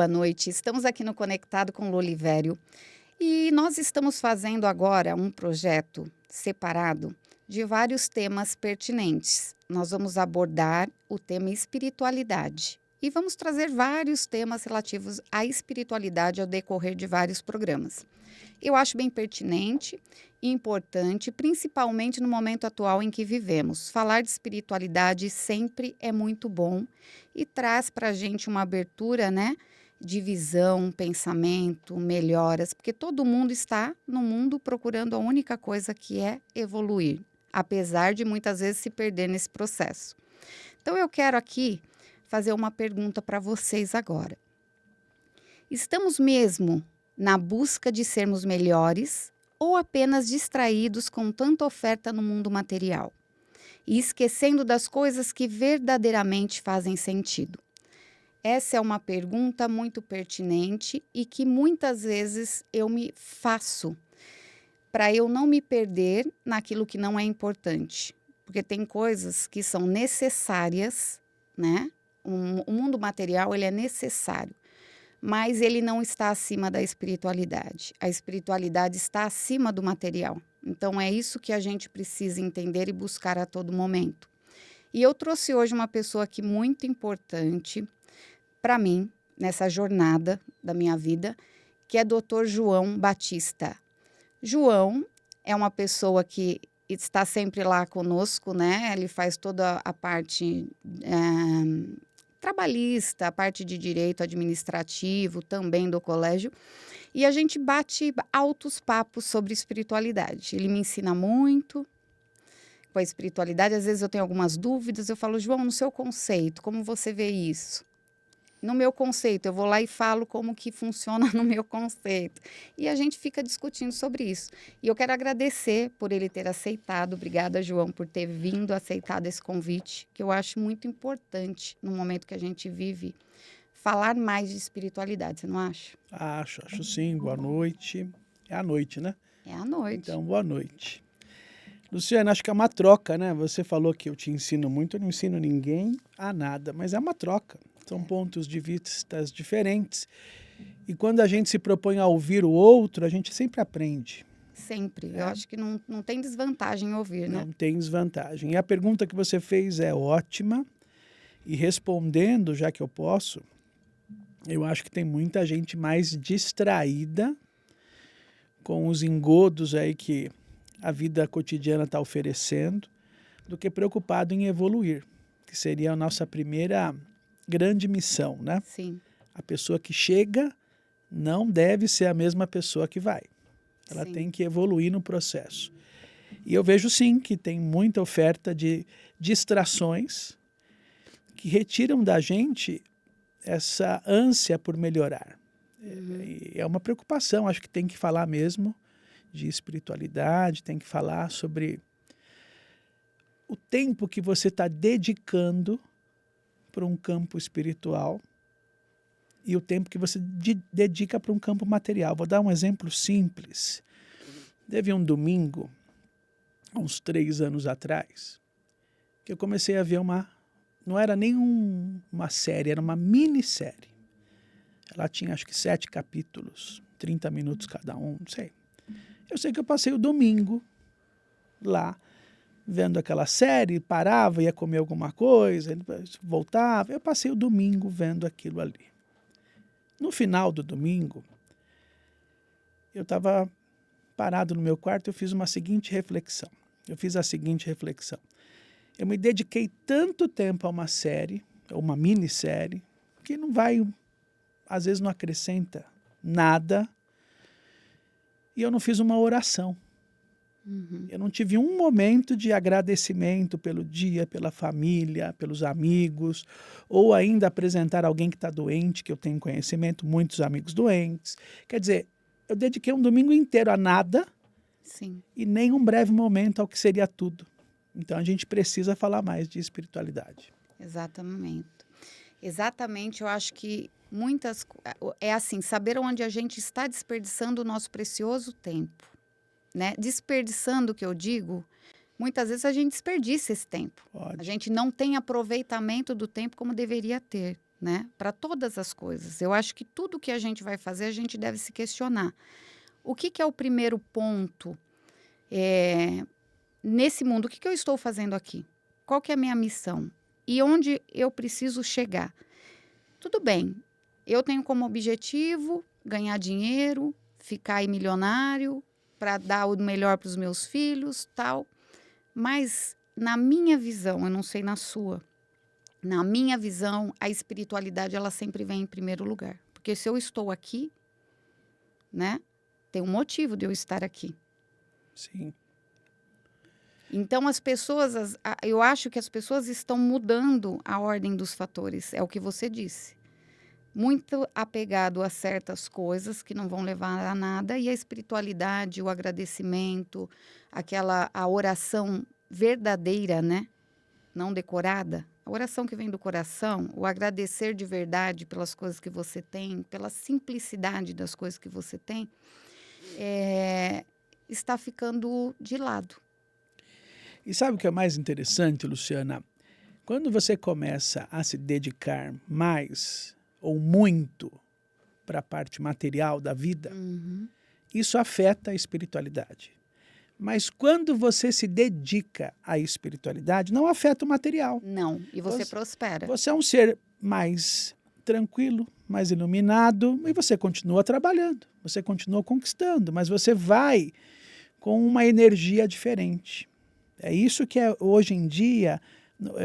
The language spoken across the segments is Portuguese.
boa noite. Estamos aqui no Conectado com Lolivério e nós estamos fazendo agora um projeto separado de vários temas pertinentes. Nós vamos abordar o tema espiritualidade e vamos trazer vários temas relativos à espiritualidade ao decorrer de vários programas. Eu acho bem pertinente e importante, principalmente no momento atual em que vivemos. Falar de espiritualidade sempre é muito bom e traz para a gente uma abertura, né, de visão, pensamento, melhoras, porque todo mundo está no mundo procurando a única coisa que é evoluir, apesar de muitas vezes se perder nesse processo. Então eu quero aqui fazer uma pergunta para vocês agora. Estamos mesmo na busca de sermos melhores ou apenas distraídos com tanta oferta no mundo material e esquecendo das coisas que verdadeiramente fazem sentido? Essa é uma pergunta muito pertinente e que muitas vezes eu me faço para eu não me perder naquilo que não é importante, porque tem coisas que são necessárias, né? O mundo material ele é necessário, mas ele não está acima da espiritualidade. A espiritualidade está acima do material. Então, é isso que a gente precisa entender e buscar a todo momento. E eu trouxe hoje uma pessoa aqui muito importante para mim, nessa jornada da minha vida, que é Dr. João Batista. João é uma pessoa que está sempre lá conosco, né? Ele faz toda a parte trabalhista, a parte de direito administrativo também do colégio, e a gente bate altos papos sobre espiritualidade. Ele me ensina muito com a espiritualidade, às vezes eu tenho algumas dúvidas, eu falo, João, no seu conceito, como você vê isso? No meu conceito, eu vou lá e falo como que funciona no meu conceito. E a gente fica discutindo sobre isso. E eu quero agradecer por ele ter aceitado. Obrigada, João, por ter vindo, aceitado esse convite, que eu acho muito importante no momento que a gente vive, falar mais de espiritualidade, você não acha? Acho sim. Boa noite. É à noite, né? É à noite. Então, boa noite. Luciana, acho que é uma troca, né? Você falou que eu te ensino muito, eu não ensino ninguém a nada, mas é uma troca. São pontos de vistas diferentes. E quando a gente se propõe a ouvir o outro, a gente sempre aprende. Sempre. Eu acho que não tem desvantagem em ouvir, né? Não tem desvantagem. E a pergunta que você fez é ótima. E respondendo, já que eu posso, eu acho que tem muita gente mais distraída com os engodos aí que a vida cotidiana está oferecendo, do que preocupado em evoluir, que seria a nossa primeira grande missão, né? Sim. A pessoa que chega não deve ser a mesma pessoa que vai. Ela Sim. tem que evoluir no processo. E eu vejo sim que tem muita oferta de distrações que retiram da gente essa ânsia por melhorar. É uma preocupação, acho que tem que falar mesmo de espiritualidade, tem que falar sobre o tempo que você está dedicando para um campo espiritual e o tempo que você dedica para um campo material. Vou dar um exemplo simples. Teve um domingo, há uns 3 anos atrás, que eu comecei a ver não era nem uma série, era uma minissérie. Ela tinha acho que 7 capítulos, 30 minutos cada um, não sei. Eu sei que eu passei o domingo lá, vendo aquela série, parava, ia comer alguma coisa, voltava. Eu passei o domingo vendo aquilo ali. No final do domingo, eu estava parado no meu quarto, eu fiz a seguinte reflexão. Eu me dediquei tanto tempo a uma série, uma minissérie, que não vai, às vezes não acrescenta nada, e eu não fiz uma oração. Eu não tive um momento de agradecimento pelo dia, pela família, pelos amigos, ou ainda apresentar alguém que está doente, que eu tenho conhecimento, muitos amigos doentes. Quer dizer, eu dediquei um domingo inteiro a nada. Sim. E nem um breve momento ao que seria tudo. Então a gente precisa falar mais de espiritualidade. Exatamente. Exatamente, eu acho que é assim, saber onde a gente está desperdiçando o nosso precioso tempo, né? Desperdiçando, o que eu digo, muitas vezes a gente desperdiça esse tempo. A Pode. gente não tem aproveitamento do tempo como deveria ter, né? Para todas as coisas. Eu acho que tudo que a gente vai fazer, a gente deve se questionar. O que é o primeiro ponto nesse mundo? O que eu estou fazendo aqui? Qual que é a minha missão? E onde eu preciso chegar? Tudo bem, eu tenho como objetivo ganhar dinheiro, ficar aí milionário, para dar o melhor para os meus filhos, tal. Mas na minha visão, eu não sei na sua, na minha visão, a espiritualidade ela sempre vem em primeiro lugar. Porque se eu estou aqui, né, tem um motivo de eu estar aqui. Sim. Então as pessoas, eu acho que as pessoas estão mudando a ordem dos fatores, é o que você disse. Muito apegado a certas coisas que não vão levar a nada, e a espiritualidade, o agradecimento, a oração verdadeira, né? Não decorada. A oração que vem do coração, o agradecer de verdade pelas coisas que você tem, pela simplicidade das coisas que você tem, está ficando de lado. E sabe o que é mais interessante, Luciana? Quando você começa a se dedicar mais ou muito para a parte material da vida, isso afeta a espiritualidade. Mas quando você se dedica à espiritualidade, não afeta o material. Não, e você prospera. Você é um ser mais tranquilo, mais iluminado, e você continua trabalhando, você continua conquistando, mas você vai com uma energia diferente. É isso que hoje em dia,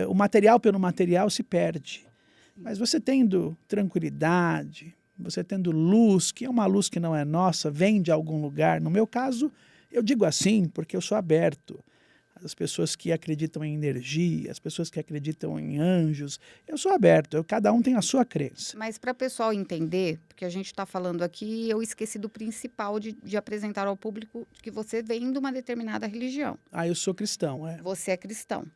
o material pelo material se perde. Mas você tendo tranquilidade, você tendo luz, que é uma luz que não é nossa, vem de algum lugar. No meu caso, eu digo assim porque eu sou aberto. As pessoas que acreditam em energia, as pessoas que acreditam em anjos, eu sou aberto, cada um tem a sua crença. Mas para o pessoal entender, porque a gente está falando aqui, eu esqueci do principal de apresentar ao público que você vem de uma determinada religião. Eu sou cristão, Você é cristão.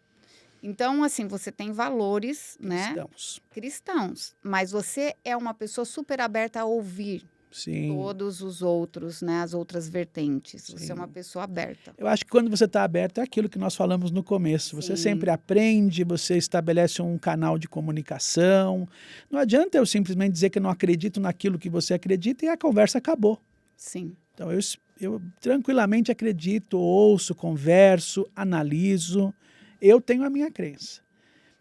Então, assim, você tem valores, cristãos, né? Cristãos. Mas você é uma pessoa super aberta a ouvir. Sim. Todos os outros, né? As outras vertentes. Sim. Você é uma pessoa aberta. Eu acho que quando você está aberto é aquilo que nós falamos no começo. Você sempre aprende, você estabelece um canal de comunicação. Não adianta eu simplesmente dizer que não acredito naquilo que você acredita e a conversa acabou. Sim. Então eu tranquilamente acredito, ouço, converso, analiso. Eu tenho a minha crença.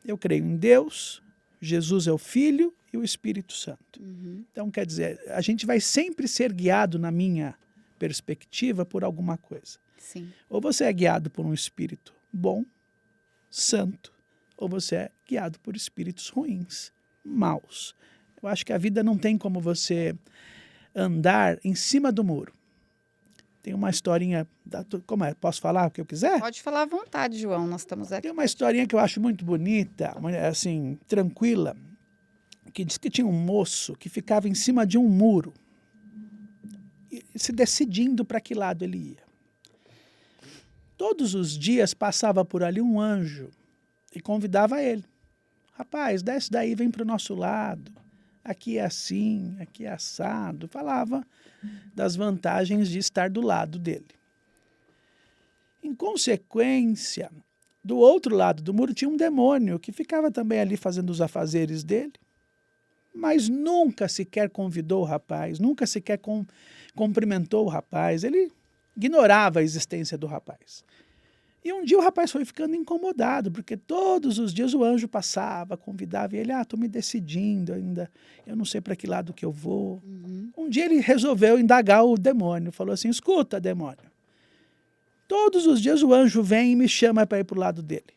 Eu creio em Deus, Jesus é o Filho e o Espírito Santo. Então, quer dizer, a gente vai sempre ser guiado, na minha perspectiva, por alguma coisa. Sim. Ou você é guiado por um espírito bom, santo, ou você é guiado por espíritos ruins, maus. Eu acho que a vida não tem como você andar em cima do muro. Tem uma historinha, como é? Posso falar o que eu quiser? Pode falar à vontade, João, nós estamos aqui. Tem uma historinha que eu acho muito bonita, assim, tranquila, que diz que tinha um moço que ficava em cima de um muro, se decidindo para que lado ele ia. Todos os dias passava por ali um anjo e convidava ele. Rapaz, desce daí, vem para o nosso lado. Aqui é assim, aqui é assado. Falava das vantagens de estar do lado dele. Em consequência, do outro lado do muro tinha um demônio que ficava também ali fazendo os afazeres dele, mas nunca sequer convidou o rapaz, nunca sequer cumprimentou o rapaz. Ele ignorava a existência do rapaz. E um dia o rapaz foi ficando incomodado, porque todos os dias o anjo passava, convidava, e ele, estou me decidindo ainda, eu não sei para que lado que eu vou. Um dia ele resolveu indagar o demônio, falou assim, escuta, demônio, todos os dias o anjo vem e me chama para ir para o lado dele.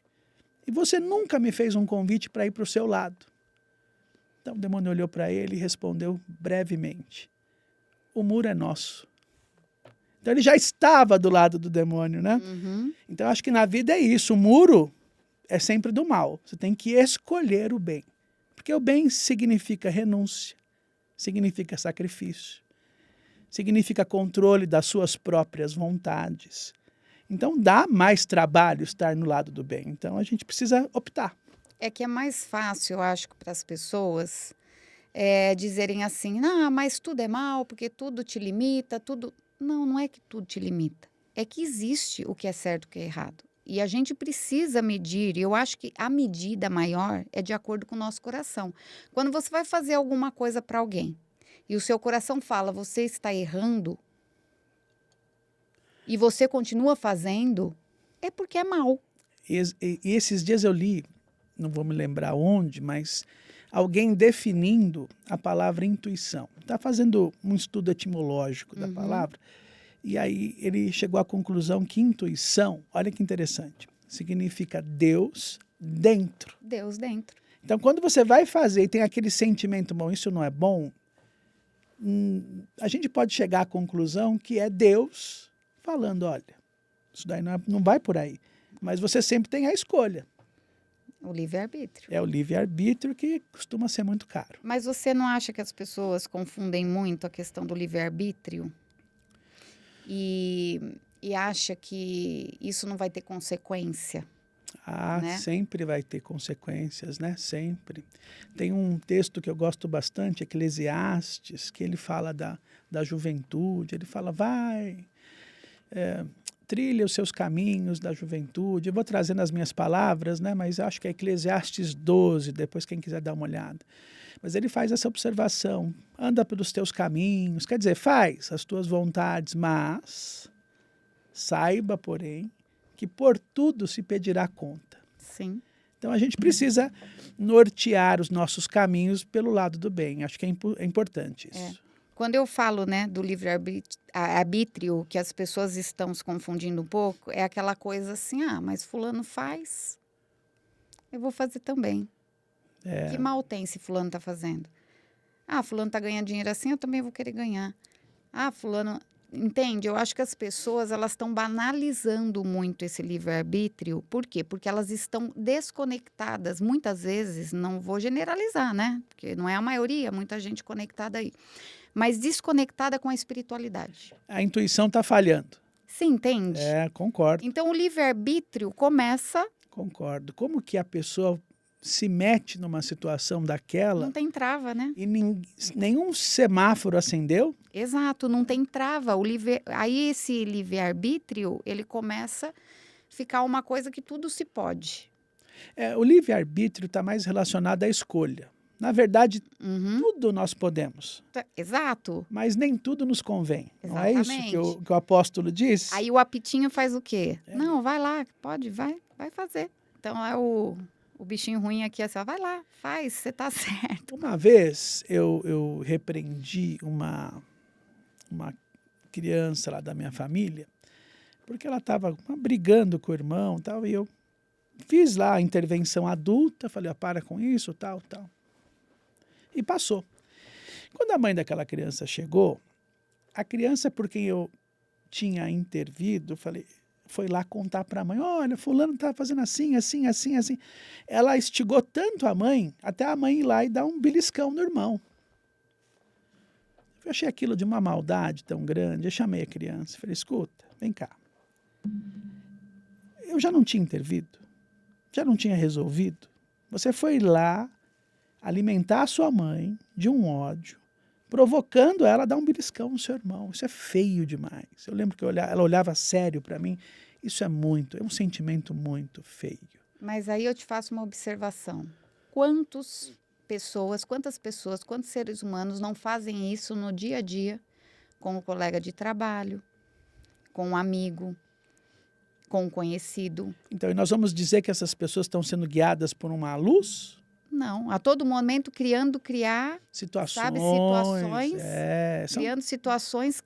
E você nunca me fez um convite para ir para o seu lado. Então o demônio olhou para ele e respondeu brevemente, o muro é nosso. Então ele já estava do lado do demônio, né? Então acho que na vida é isso, o muro é sempre do mal. Você tem que escolher o bem. Porque o bem significa renúncia, significa sacrifício, significa controle das suas próprias vontades. Então dá mais trabalho estar no lado do bem. Então a gente precisa optar. É que é mais fácil, eu acho, para as pessoas dizerem assim, mas tudo é mal, porque tudo te limita, tudo... Não, não é que tudo te limita. É que existe o que é certo e o que é errado. E a gente precisa medir, e eu acho que a medida maior é de acordo com o nosso coração. Quando você vai fazer alguma coisa para alguém e o seu coração fala, você está errando, e você continua fazendo, é porque é mal. E esses dias eu li, não vou me lembrar onde, mas alguém definindo a palavra intuição. Está fazendo um estudo etimológico da palavra, e aí ele chegou à conclusão que intuição, olha que interessante, significa Deus dentro. Deus dentro. Então, quando você vai fazer e tem aquele sentimento, bom, isso não é bom, a gente pode chegar à conclusão que é Deus falando, olha, isso daí não vai por aí. Mas você sempre tem a escolha. O livre-arbítrio. É o livre-arbítrio que costuma ser muito caro. Mas você não acha que as pessoas confundem muito a questão do livre-arbítrio? E acha que isso não vai ter consequência? Né? Sempre vai ter consequências, né? Sempre. Tem um texto que eu gosto bastante, Eclesiastes, que ele fala da juventude. Ele fala, trilha os seus caminhos da juventude. Eu vou trazendo as minhas palavras, né? Mas acho que é Eclesiastes 12, depois quem quiser dar uma olhada. Mas ele faz essa observação, anda pelos teus caminhos, quer dizer, faz as tuas vontades, mas saiba, porém, que por tudo se pedirá conta. Sim. Então a gente precisa nortear os nossos caminhos pelo lado do bem. Acho que é importante isso. Quando eu falo, né, do livre-arbítrio, que as pessoas estão se confundindo um pouco, é aquela coisa assim, mas fulano faz, eu vou fazer também. Que mal tem se fulano está fazendo? Fulano está ganhando dinheiro assim, eu também vou querer ganhar. Fulano... Entende? Eu acho que as pessoas, elas estão banalizando muito esse livre-arbítrio. Por quê? Porque elas estão desconectadas. Muitas vezes, não vou generalizar, né? Porque não é a maioria, muita gente conectada aí. Mas desconectada com a espiritualidade. A intuição está falhando. Você entende? Concordo. Então, o livre-arbítrio começa... Concordo. Como que a pessoa se mete numa situação daquela... Não tem trava, né? E nenhum semáforo acendeu? Exato, não tem trava. Aí esse livre-arbítrio, ele começa a ficar uma coisa que tudo se pode. O livre-arbítrio está mais relacionado à escolha. Na verdade, tudo nós podemos. Exato. Mas nem tudo nos convém. Exatamente. Não é isso que o apóstolo diz? Aí o apitinho faz o quê? Não, vai lá, pode, vai fazer. Então é o bichinho ruim aqui, assim, vai lá, faz, você tá certo. Uma vez eu repreendi uma criança lá da minha família, porque ela estava brigando com o irmão, tal, e eu fiz lá a intervenção adulta, falei, para com isso, tal. E passou. Quando a mãe daquela criança chegou, a criança por quem eu tinha intervido, foi lá contar para a mãe, olha, fulano está fazendo assim. Ela instigou tanto a mãe, até a mãe ir lá e dar um beliscão no irmão. Eu achei aquilo de uma maldade tão grande, eu chamei a criança, falei, escuta, vem cá. Eu já não tinha intervido, já não tinha resolvido. Você foi lá alimentar a sua mãe de um ódio, provocando ela a dar um beliscão no seu irmão. Isso é feio demais. Eu lembro que ela olhava sério para mim. Isso é um sentimento muito feio. Mas aí eu te faço uma observação. Quantas pessoas, quantos seres humanos não fazem isso no dia a dia com o colega de trabalho, com um amigo, com um conhecido? Então, e nós vamos dizer que essas pessoas estão sendo guiadas por uma luz? Não, a todo momento criar situações, criando situações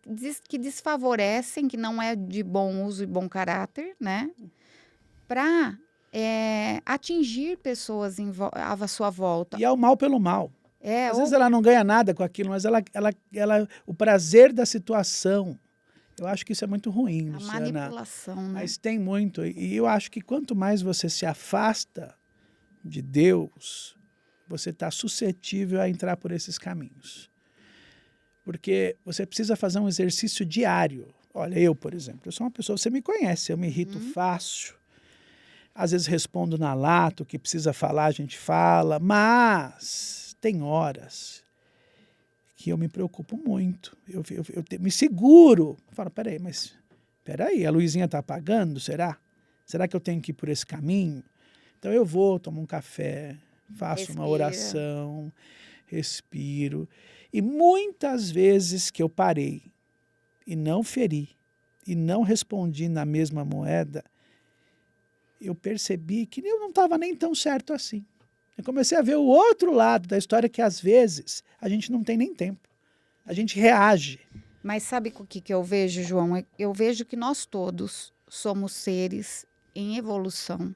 que desfavorecem, que não é de bom uso e bom caráter, né? Para atingir pessoas à sua volta. E é o mal pelo mal. Às vezes ou ela não ganha nada com aquilo, mas o prazer da situação. Eu acho que isso é muito ruim, a Luciana. manipulação, né? Mas tem muito. E eu acho que quanto mais você se afasta de Deus, você está suscetível a entrar por esses caminhos. Porque você precisa fazer um exercício diário. Olha, eu, por exemplo, eu sou uma pessoa, você me conhece, eu me irrito fácil. Às vezes respondo na lata, o que precisa falar a gente fala, mas tem horas que eu me preocupo muito. Eu me seguro. Falo, peraí, a Luizinha está apagando, será? Será que eu tenho que ir por esse caminho? Então eu vou, tomo um café, faço uma Respira. oração, respiro. E muitas vezes que eu parei e não feri, e não respondi na mesma moeda, eu percebi que eu não estava nem tão certo assim. Eu comecei a ver o outro lado da história, que às vezes a gente não tem nem tempo. A gente reage. Mas sabe o que eu vejo, João? Eu vejo que nós todos somos seres em evolução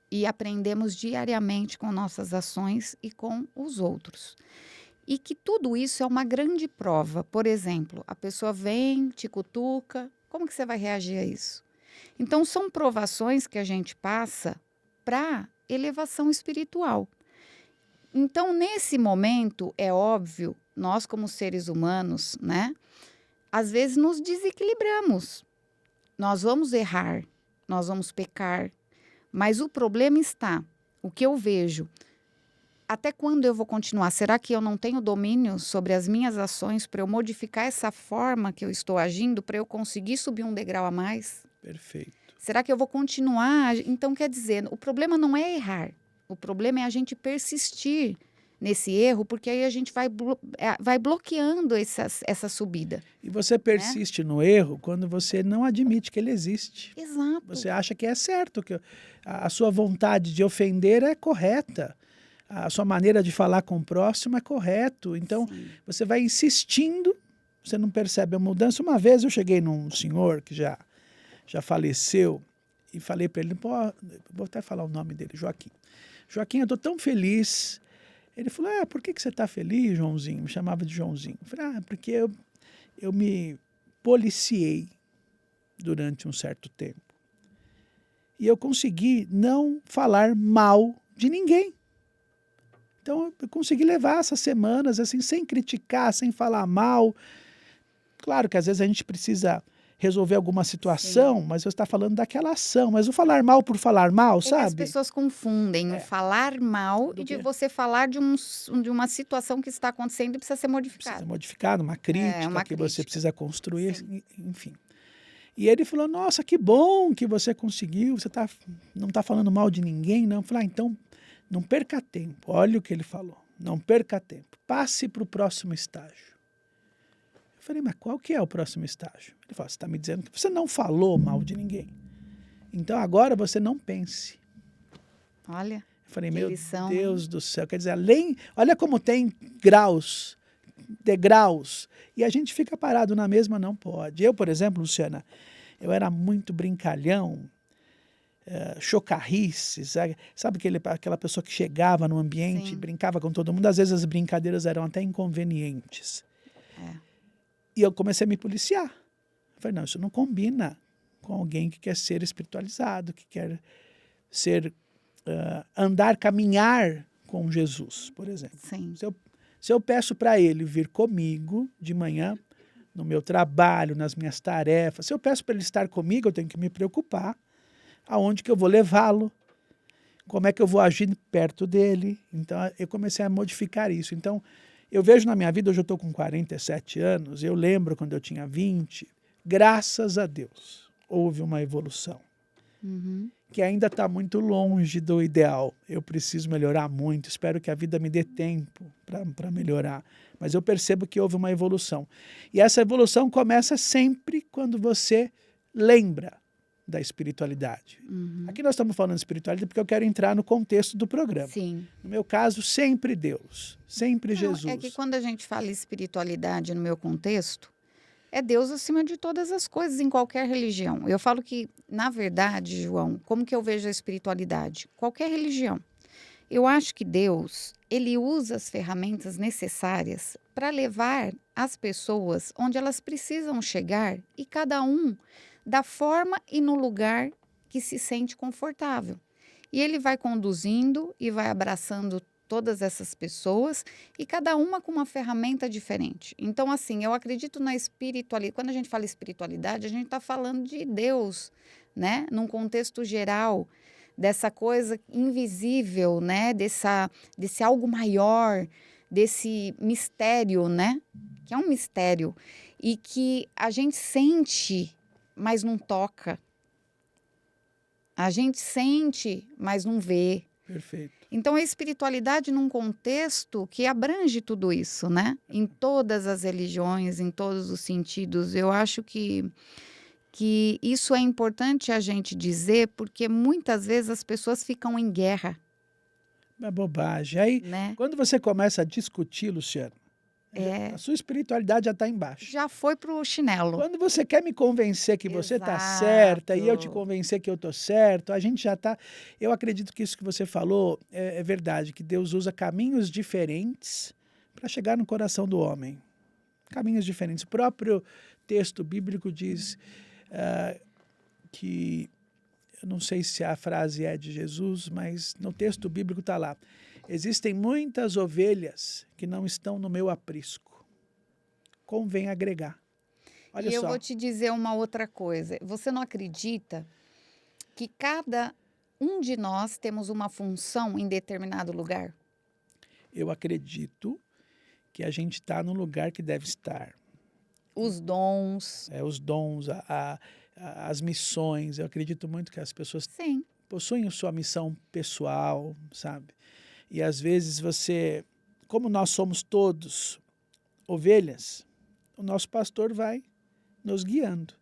e aprendemos diariamente com nossas ações e com os outros. E que tudo isso é uma grande prova. Por exemplo, a pessoa vem, te cutuca, como que você vai reagir a isso? Então, são provações que a gente passa para elevação espiritual. Então, nesse momento, é óbvio, nós como seres humanos, né? Às vezes nos desequilibramos. Nós vamos errar, nós vamos pecar. Mas o problema está, o que eu vejo, até quando eu vou continuar? Será que eu não tenho domínio sobre as minhas ações para eu modificar essa forma que eu estou agindo, para eu conseguir subir um degrau a mais? Perfeito. Será que eu vou continuar? Então, quer dizer, o problema não é errar. O problema é a gente persistir nesse erro, porque aí a gente vai bloqueando essa subida. E você persiste no erro quando você não admite que ele existe. Exato. Você acha que é certo, que a sua vontade de ofender é correta. A sua maneira de falar com o próximo é correto. Então, Sim. você vai insistindo, você não percebe a mudança. Uma vez eu cheguei num senhor que já faleceu e falei para ele, vou até falar o nome dele, Joaquim. Joaquim, eu estou tão feliz. Ele falou, por que você está feliz, Joãozinho? Me chamava de Joãozinho. Eu falei, porque eu me policiei durante um certo tempo. E eu consegui não falar mal de ninguém. Então, eu consegui levar essas semanas assim, sem criticar, sem falar mal. Claro que às vezes a gente precisa resolver alguma situação, Sim. mas você está falando daquela ação. Mas o falar mal por falar mal, É que sabe? as pessoas confundem o falar mal e de você falar de uma situação que está acontecendo e precisa ser modificada. Precisa modificar, uma crítica uma que crítica. você precisa construir, Sim. enfim. E ele falou, nossa, que bom que você conseguiu, você não está falando mal de ninguém, não. Eu falei, então, não perca tempo. Olha o que ele falou, não perca tempo. Passe para o próximo estágio. Eu falei, mas qual que é o próximo estágio? Ele falou, você está me dizendo que você não falou mal de ninguém. Então, agora você não pense. Olha, eu falei, que meu lição, Deus do céu. Quer dizer, olha como tem degraus. E a gente fica parado na mesma, não pode. Eu, por exemplo, Luciana, eu era muito brincalhão, chocarrice, sabe aquela pessoa que chegava no ambiente, Sim. brincava com todo mundo, às vezes as brincadeiras eram até inconvenientes. E eu comecei a me policiar. Eu falei, não, isso não combina com alguém que quer ser espiritualizado, que quer ser, caminhar com Jesus, por exemplo. Sim. Se eu peço para ele vir comigo de manhã, no meu trabalho, nas minhas tarefas, se eu peço para ele estar comigo, eu tenho que me preocupar aonde que eu vou levá-lo, como é que eu vou agir perto dele. Então, eu comecei a modificar isso. Então, eu vejo na minha vida, hoje eu estou com 47 anos, eu lembro quando eu tinha 20, graças a Deus, houve uma evolução. Que ainda está muito longe do ideal. Eu preciso melhorar muito, espero que a vida me dê tempo para melhorar. Mas eu percebo que houve uma evolução. E essa evolução começa sempre quando você lembra da espiritualidade. Aqui nós estamos falando de espiritualidade porque eu quero entrar no contexto do programa. Sim. No meu caso, sempre Deus, sempre Jesus. É que quando a gente fala espiritualidade no meu contexto, é Deus acima de todas as coisas, em qualquer religião. Eu falo que, na verdade, João, como que eu vejo a espiritualidade? Qualquer religião. Eu acho que Deus, ele usa as ferramentas necessárias para levar as pessoas onde elas precisam chegar e cada um da forma e no lugar que se sente confortável. E ele vai conduzindo e vai abraçando todas essas pessoas e cada uma com uma ferramenta diferente. Então, assim, eu acredito na espiritualidade. Quando a gente fala espiritualidade, a gente está falando de Deus, né? Num contexto geral, dessa coisa invisível, né? Desse algo maior, desse mistério, né? Que é um mistério e que a gente sente, mas não toca. A gente sente, mas não vê. Perfeito. Então, a espiritualidade num contexto que abrange tudo isso, né? Em todas as religiões, em todos os sentidos. Eu acho que isso é importante a gente dizer, porque muitas vezes as pessoas ficam em guerra, É bobagem. Aí, né? quando você começa a discutir, Luciano, É, a sua espiritualidade já está embaixo. já foi pro chinelo. Quando você quer me convencer que você está certa e eu te Exato. convencer que eu estou certo, a gente já está. Eu acredito que isso que você falou é verdade, que Deus usa caminhos diferentes para chegar no coração do homem. Caminhos diferentes. O próprio texto bíblico diz que, eu não sei se a frase é de Jesus, mas no texto bíblico está lá. Existem muitas ovelhas que não estão no meu aprisco. Convém agregar. Olha E eu só. vou te dizer uma outra coisa. Você não acredita que cada um de nós temos uma função em determinado lugar? Eu acredito que a gente está no lugar que deve estar. Os dons. Os dons, as missões. Eu acredito muito que as pessoas Sim. possuem sua missão pessoal, sabe? E às vezes você, como nós somos todos ovelhas, o nosso pastor vai nos guiando.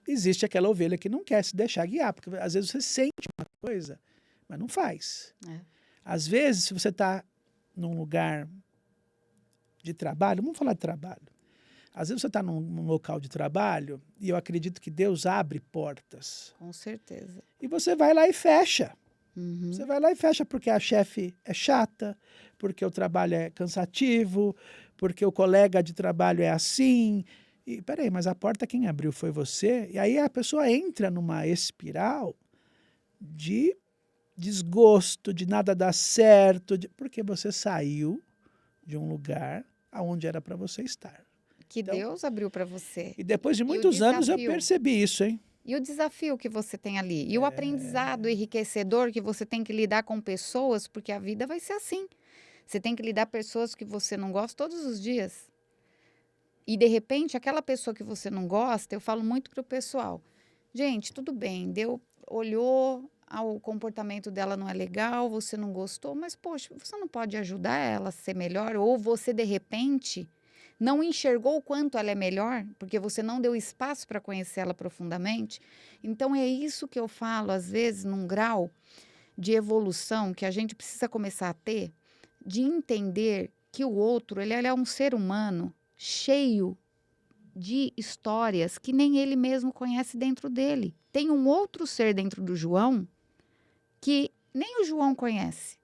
Existe aquela ovelha que não quer se deixar guiar, porque às vezes você sente uma coisa, mas não faz. É. Às vezes, se você está num lugar de trabalho, vamos falar de trabalho. Às vezes você está num local de trabalho e eu acredito que Deus abre portas. Com certeza. E você vai lá e fecha. Uhum. Você vai lá e fecha porque a chefe é chata, porque o trabalho é cansativo, porque o colega de trabalho é assim. E peraí, mas a porta quem abriu foi você? E aí a pessoa entra numa espiral de desgosto, de nada dar certo, porque você saiu de um lugar aonde era para você estar. Que Então, Deus abriu para você. e depois de E o muitos anos eu desafio? percebi isso, hein? E o desafio que você tem ali? E o aprendizado enriquecedor que você tem que lidar com pessoas, porque a vida vai ser assim. Você tem que lidar com pessoas que você não gosta todos os dias. E, de repente, aquela pessoa que você não gosta, eu falo muito pro pessoal. Gente, tudo bem, olhou, o comportamento dela não é legal, você não gostou, mas, poxa, você não pode ajudar ela a ser melhor? Ou você, de repente, não enxergou o quanto ela é melhor, porque você não deu espaço para conhecer ela profundamente? Então, é isso que eu falo, às vezes, num grau de evolução que a gente precisa começar a ter, de entender que o outro, ele é um ser humano cheio de histórias que nem ele mesmo conhece dentro dele. Tem um outro ser dentro do João que nem o João conhece.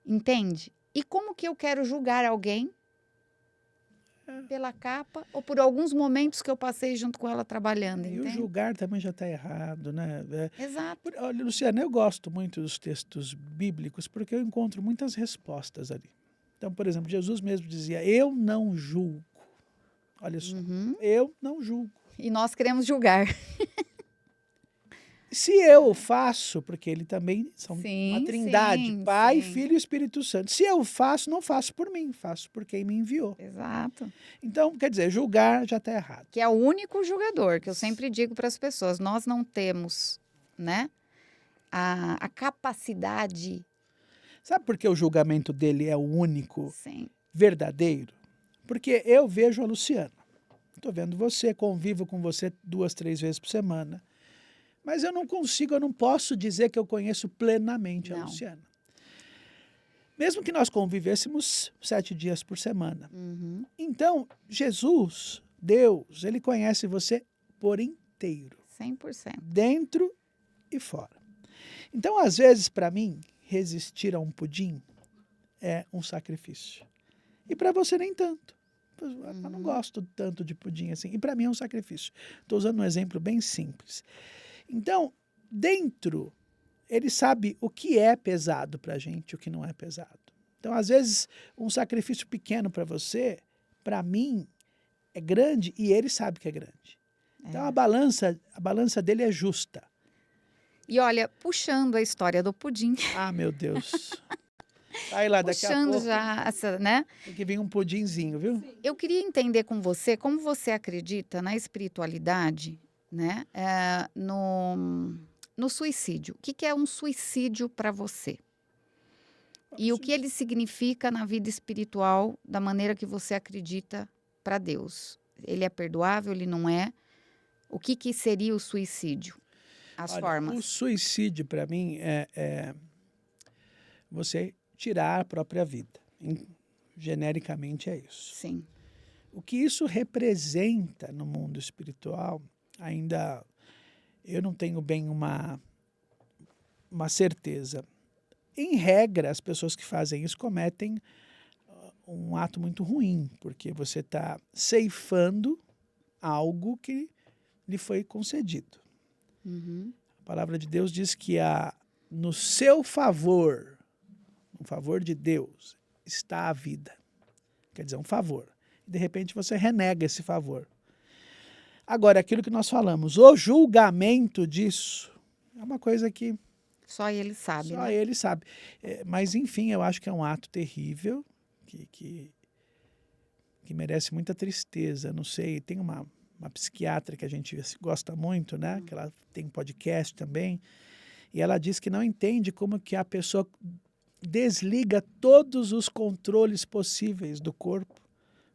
Entende? E como que eu quero julgar alguém pela capa ou por alguns momentos que eu passei junto com ela trabalhando, E o entende? julgar também já está errado, né? Exato. Olha, Luciana, eu gosto muito dos textos bíblicos porque eu encontro muitas respostas ali. Então, por exemplo, Jesus mesmo dizia, eu não julgo. Olha só, eu não julgo. E nós queremos julgar. Se eu faço, porque ele também são uma Sim, trindade, sim, Pai, sim. Filho e Espírito Santo. Se eu faço, não faço por mim, faço por quem me enviou. Exato. Então, quer dizer, julgar já está errado. Que é o único julgador, que eu sempre digo para as pessoas, nós não temos, né, a capacidade. Sabe por que o julgamento dele é o único Sim. verdadeiro? Porque eu vejo a Luciana. Estou vendo você, convivo com você 2, 3 vezes por semana. Mas eu não posso dizer que eu conheço plenamente a Não. Luciana. Mesmo que nós convivêssemos 7 dias por semana. Então, Jesus, Deus, ele conhece você por inteiro. 100%. Dentro e fora. Então, às vezes, para mim, resistir a um pudim é um sacrifício. E para você nem tanto. Eu não gosto tanto de pudim assim. E para mim é um sacrifício. Estou usando um exemplo bem simples. Então, dentro, ele sabe o que é pesado para a gente e o que não é pesado. Então, às vezes, um sacrifício pequeno para você, para mim, é grande e ele sabe que é grande. Então, a balança dele é justa. E olha, puxando a história do pudim, Ah, meu Deus. Aí lá, daqui a puxando pouco já essa, né? tem que vir um pudinzinho, viu? Eu queria entender com você como você acredita na espiritualidade, né? no suicídio. O que que é um suicídio para você? E o que ele significa na vida espiritual, da maneira que você acredita para Deus? Ele é perdoável, ele não é? O que que seria o suicídio? As Olha, o formas. suicídio para mim é você tirar a própria vida. Genericamente é isso. Sim. O que isso representa no mundo espiritual, ainda eu não tenho bem uma certeza. Em regra, as pessoas que fazem isso cometem um ato muito ruim, porque você está ceifando algo que lhe foi concedido. Uhum. A palavra de Deus diz que no seu favor, no favor de Deus, está a vida. Quer dizer, um favor. De repente você renega esse favor. Agora, aquilo que nós falamos, o julgamento disso é uma coisa que Só ele sabe, só né? ele sabe. Mas, enfim, eu acho que é um ato terrível, que merece muita tristeza. Não sei, tem uma psiquiatra que a gente gosta muito, né? Que ela tem podcast também, e ela diz que não entende como que a pessoa desliga todos os controles possíveis do corpo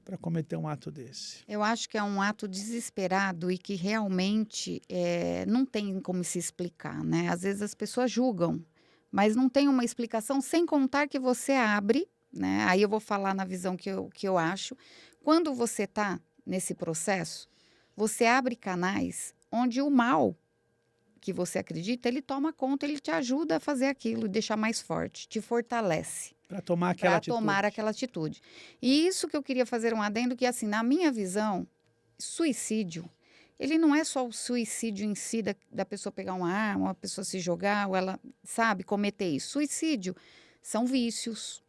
para cometer um ato desse. Eu acho que é um ato desesperado e que realmente não tem como se explicar, né? Às vezes as pessoas julgam, mas não tem uma explicação, sem contar que você abre, né? Aí eu vou falar na visão que eu acho. Quando você está nesse processo, você abre canais onde o mal que você acredita, ele toma conta, ele te ajuda a fazer aquilo, deixar mais forte, te fortalece Para tomar aquela para atitude. tomar aquela atitude. E isso que eu queria fazer um adendo, que assim, na minha visão, suicídio, ele não é só o suicídio em si da pessoa pegar uma arma, uma pessoa se jogar, ou ela, sabe, cometer isso. Suicídio são vícios,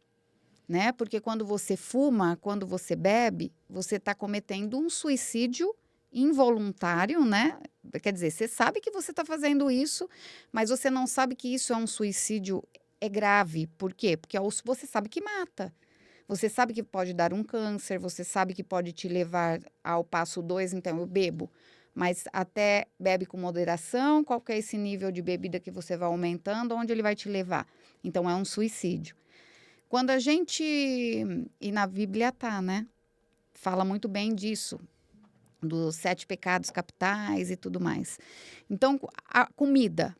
né? Porque quando você fuma, quando você bebe, você está cometendo um suicídio involuntário, né? Quer dizer, você sabe que você está fazendo isso, mas você não sabe que isso é um suicídio grave. Por quê? Porque você sabe que mata. Você sabe que pode dar um câncer, você sabe que pode te levar ao passo 2, então eu bebo. Mas até bebe com moderação, qual que é esse nível de bebida que você vai aumentando, onde ele vai te levar? Então é um suicídio. Quando a gente, e na Bíblia tá, né? Fala muito bem disso, dos 7 pecados capitais e tudo mais. Então, a comida,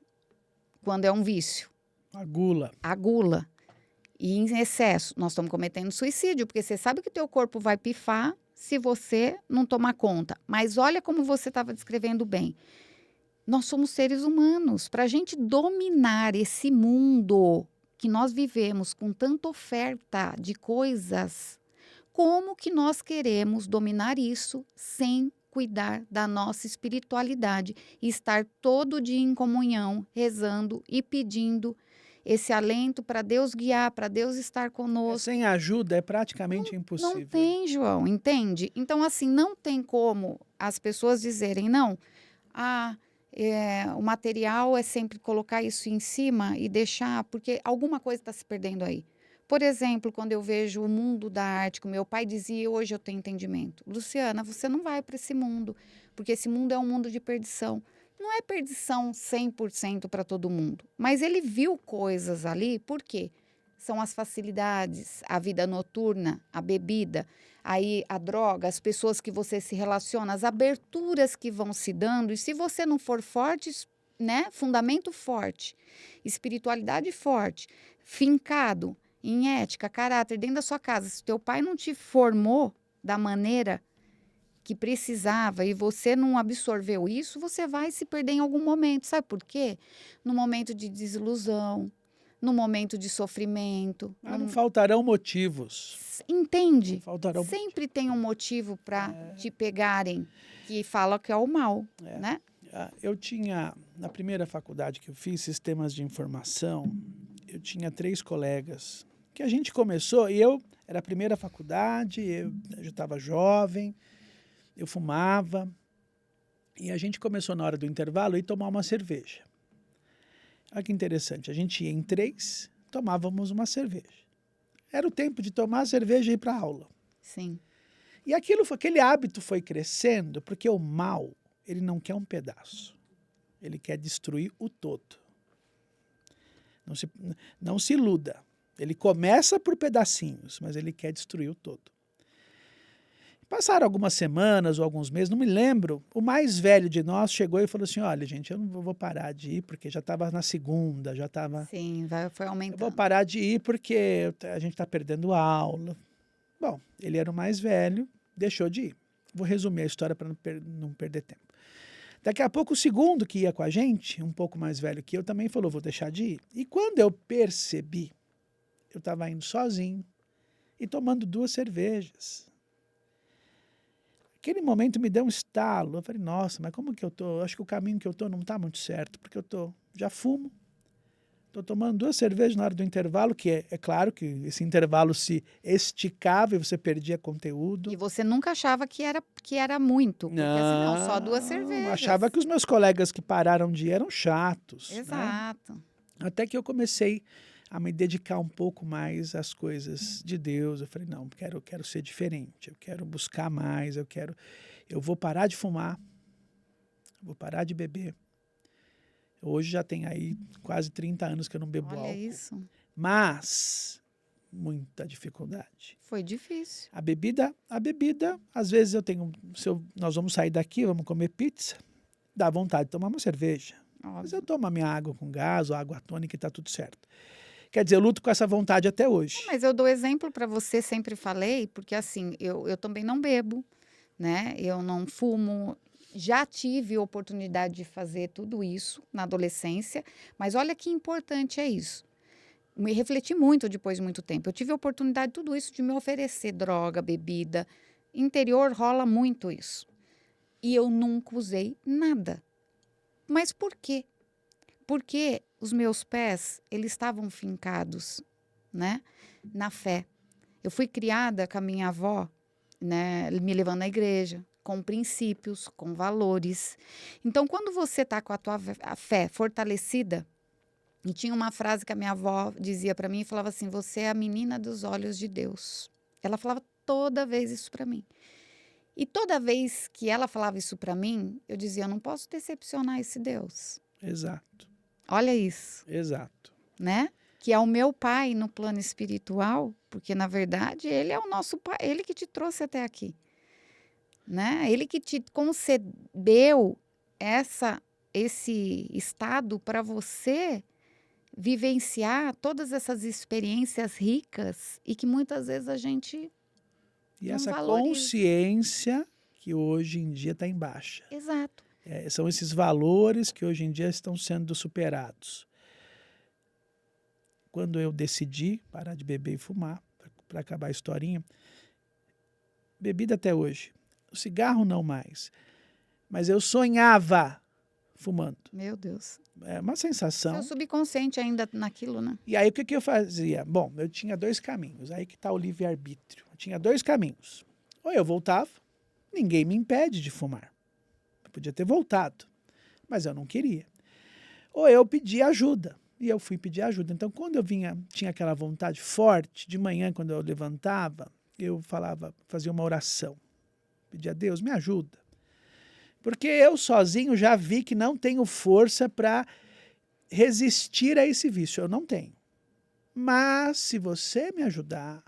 quando é um vício, A gula. a gula, e em excesso, nós estamos cometendo suicídio, porque você sabe que o teu corpo vai pifar se você não tomar conta. Mas olha como você estava descrevendo bem. Nós somos seres humanos. Para a gente dominar esse mundo que nós vivemos com tanta oferta de coisas, como que nós queremos dominar isso sem cuidar da nossa espiritualidade e estar todo dia em comunhão, rezando e pedindo esse alento para Deus guiar, para Deus estar conosco. Sem ajuda é praticamente Não impossível. tem, João, entende? Então, assim, não tem como as pessoas dizerem, não, o material é sempre colocar isso em cima e deixar, porque alguma coisa está se perdendo aí. Por exemplo, quando eu vejo o mundo da arte, que o meu pai dizia, hoje eu tenho entendimento. Luciana, você não vai para esse mundo, porque esse mundo é um mundo de perdição. Não é perdição 100% para todo mundo, mas ele viu coisas ali, por quê? São as facilidades, a vida noturna, a bebida, aí a droga, as pessoas que você se relaciona, as aberturas que vão se dando. E se você não for forte, né, fundamento forte, espiritualidade forte, fincado em ética, caráter, dentro da sua casa, se teu pai não te formou da maneira que precisava e você não absorveu isso, você vai se perder em algum momento. Sabe por quê? No momento de desilusão, no momento de sofrimento. Não faltarão motivos. Entende? Não faltarão Sempre tem um motivo para te pegarem, que fala que é o mal, né? Eu tinha, na primeira faculdade que eu fiz, Sistemas de Informação, eu tinha 3 colegas que a gente começou, e era a primeira faculdade, eu já estava jovem, eu fumava, e a gente começou na hora do intervalo a ir tomar uma cerveja. Olha que interessante, a gente ia em 3, tomávamos uma cerveja. Era o tempo de tomar a cerveja e ir para a aula. Sim. E aquele hábito foi crescendo, porque o mal, ele não quer um pedaço. Ele quer destruir o todo. Não se iluda. Ele começa por pedacinhos, mas ele quer destruir o todo. Passaram algumas semanas ou alguns meses, não me lembro. O mais velho de nós chegou e falou assim, olha, gente, eu não vou parar de ir, porque já estava na segunda, já estava... Sim, foi Eu vou aumentando. parar de ir porque a gente está perdendo aula. Bom, ele era o mais velho, deixou de ir. Vou resumir a história para não perder tempo. Daqui a pouco, o segundo que ia com a gente, um pouco mais velho que eu, também falou, vou deixar de ir. E quando eu percebi, eu estava indo sozinho e tomando 2 cervejas. Aquele momento me deu um estalo. Eu falei, nossa, mas como que eu tô? Acho que o caminho que eu tô não está muito certo, porque já fumo, estou tomando 2 cervejas na hora do intervalo, que é claro que esse intervalo se esticava e você perdia conteúdo. E você nunca achava que era muito, porque assim, não, só 2 Não, cervejas. achava que os meus colegas que pararam de ir eram chatos, né? Exato. Até que eu comecei a me dedicar um pouco mais às coisas de Deus. Eu falei, não, quero ser diferente, eu quero buscar mais, eu vou parar de fumar, vou parar de beber. Hoje já tem aí quase 30 anos que eu não bebo Olha álcool. isso. Mas muita dificuldade. Foi difícil. A bebida, às vezes nós vamos sair daqui, vamos comer pizza, dá vontade de tomar uma cerveja. Mas eu Óbvio. tomo a minha água com gás ou água tônica e está tudo certo. Quer dizer, eu luto com essa vontade até hoje. Mas eu dou exemplo para você, sempre falei, porque assim, eu também não bebo, né? Eu não fumo. Já tive oportunidade de fazer tudo isso na adolescência, mas olha que importante é isso. Me refleti muito depois de muito tempo. Eu tive a oportunidade de tudo isso de me oferecer droga, bebida. Interior rola muito isso. E eu nunca usei nada. Mas por quê? Porque os meus pés, eles estavam fincados, né, na fé. Eu fui criada com a minha avó, né, me levando à igreja, com princípios, com valores. Então, quando você está com a fé fortalecida, e tinha uma frase que a minha avó dizia para mim, falava assim, você é a menina dos olhos de Deus. Ela falava toda vez isso para mim. E toda vez que ela falava isso para mim, eu dizia, eu não posso decepcionar esse Deus. Exato, Olha isso, exato. né? Que é o meu pai no plano espiritual, porque na verdade ele é o nosso pai, ele que te trouxe até aqui, né? Ele que te concedeu esse estado para você vivenciar todas essas experiências ricas e que muitas vezes a gente E não essa valoriza. consciência que hoje em dia está em baixa. Exato. São esses valores que hoje em dia estão sendo superados. Quando eu decidi parar de beber e fumar, para acabar a historinha, bebida até hoje. O cigarro não mais. Mas eu sonhava fumando. Meu Deus. É uma Seu sensação. subconsciente ainda naquilo, né? E aí o que eu fazia? Bom, eu tinha 2 caminhos. Aí que está o livre-arbítrio. Eu tinha 2 caminhos. Ou eu voltava, ninguém me impede de fumar. Eu podia ter voltado, mas eu não queria. Ou eu pedia ajuda. E eu fui pedir ajuda. Então, quando eu tinha aquela vontade forte, de manhã, quando eu levantava, eu fazia uma oração. Pedia a Deus, me ajuda. Porque eu sozinho já vi que não tenho força para resistir a esse vício. Eu não tenho. Mas, se você me ajudar,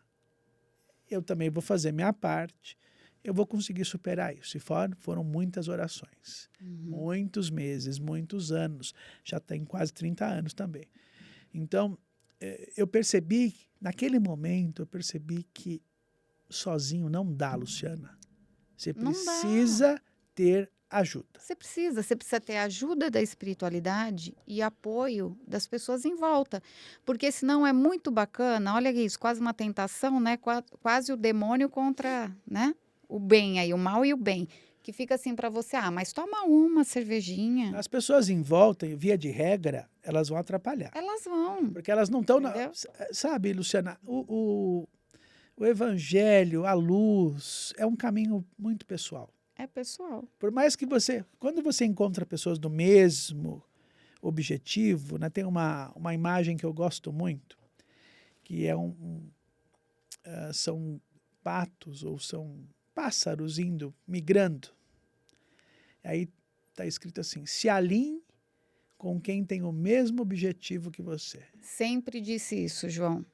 eu também vou fazer minha parte. Eu vou conseguir superar isso. E foram muitas orações. Muitos meses, muitos anos. Já tem quase 30 anos também. Então, eu percebi, naquele momento, que sozinho não dá, Luciana. Você Não dá. precisa ter ajuda. Você precisa ter ajuda da espiritualidade e apoio das pessoas em volta. Porque senão é muito bacana, olha isso, quase uma tentação, né? Quase o demônio contra, né? O bem aí, o mal e o bem. Que fica assim para você, mas toma uma cervejinha. As pessoas em volta, via de regra, elas vão atrapalhar. Elas vão, Porque elas não estão... entendeu? Sabe, Luciana, o evangelho, a luz, é um caminho muito pessoal. É pessoal. Por mais que quando você encontra pessoas do mesmo objetivo, né, tem uma imagem que eu gosto muito, que é são patos ou são pássaros migrando. Aí está escrito assim, se alinhe com quem tem o mesmo objetivo que você. Sempre disse isso, João.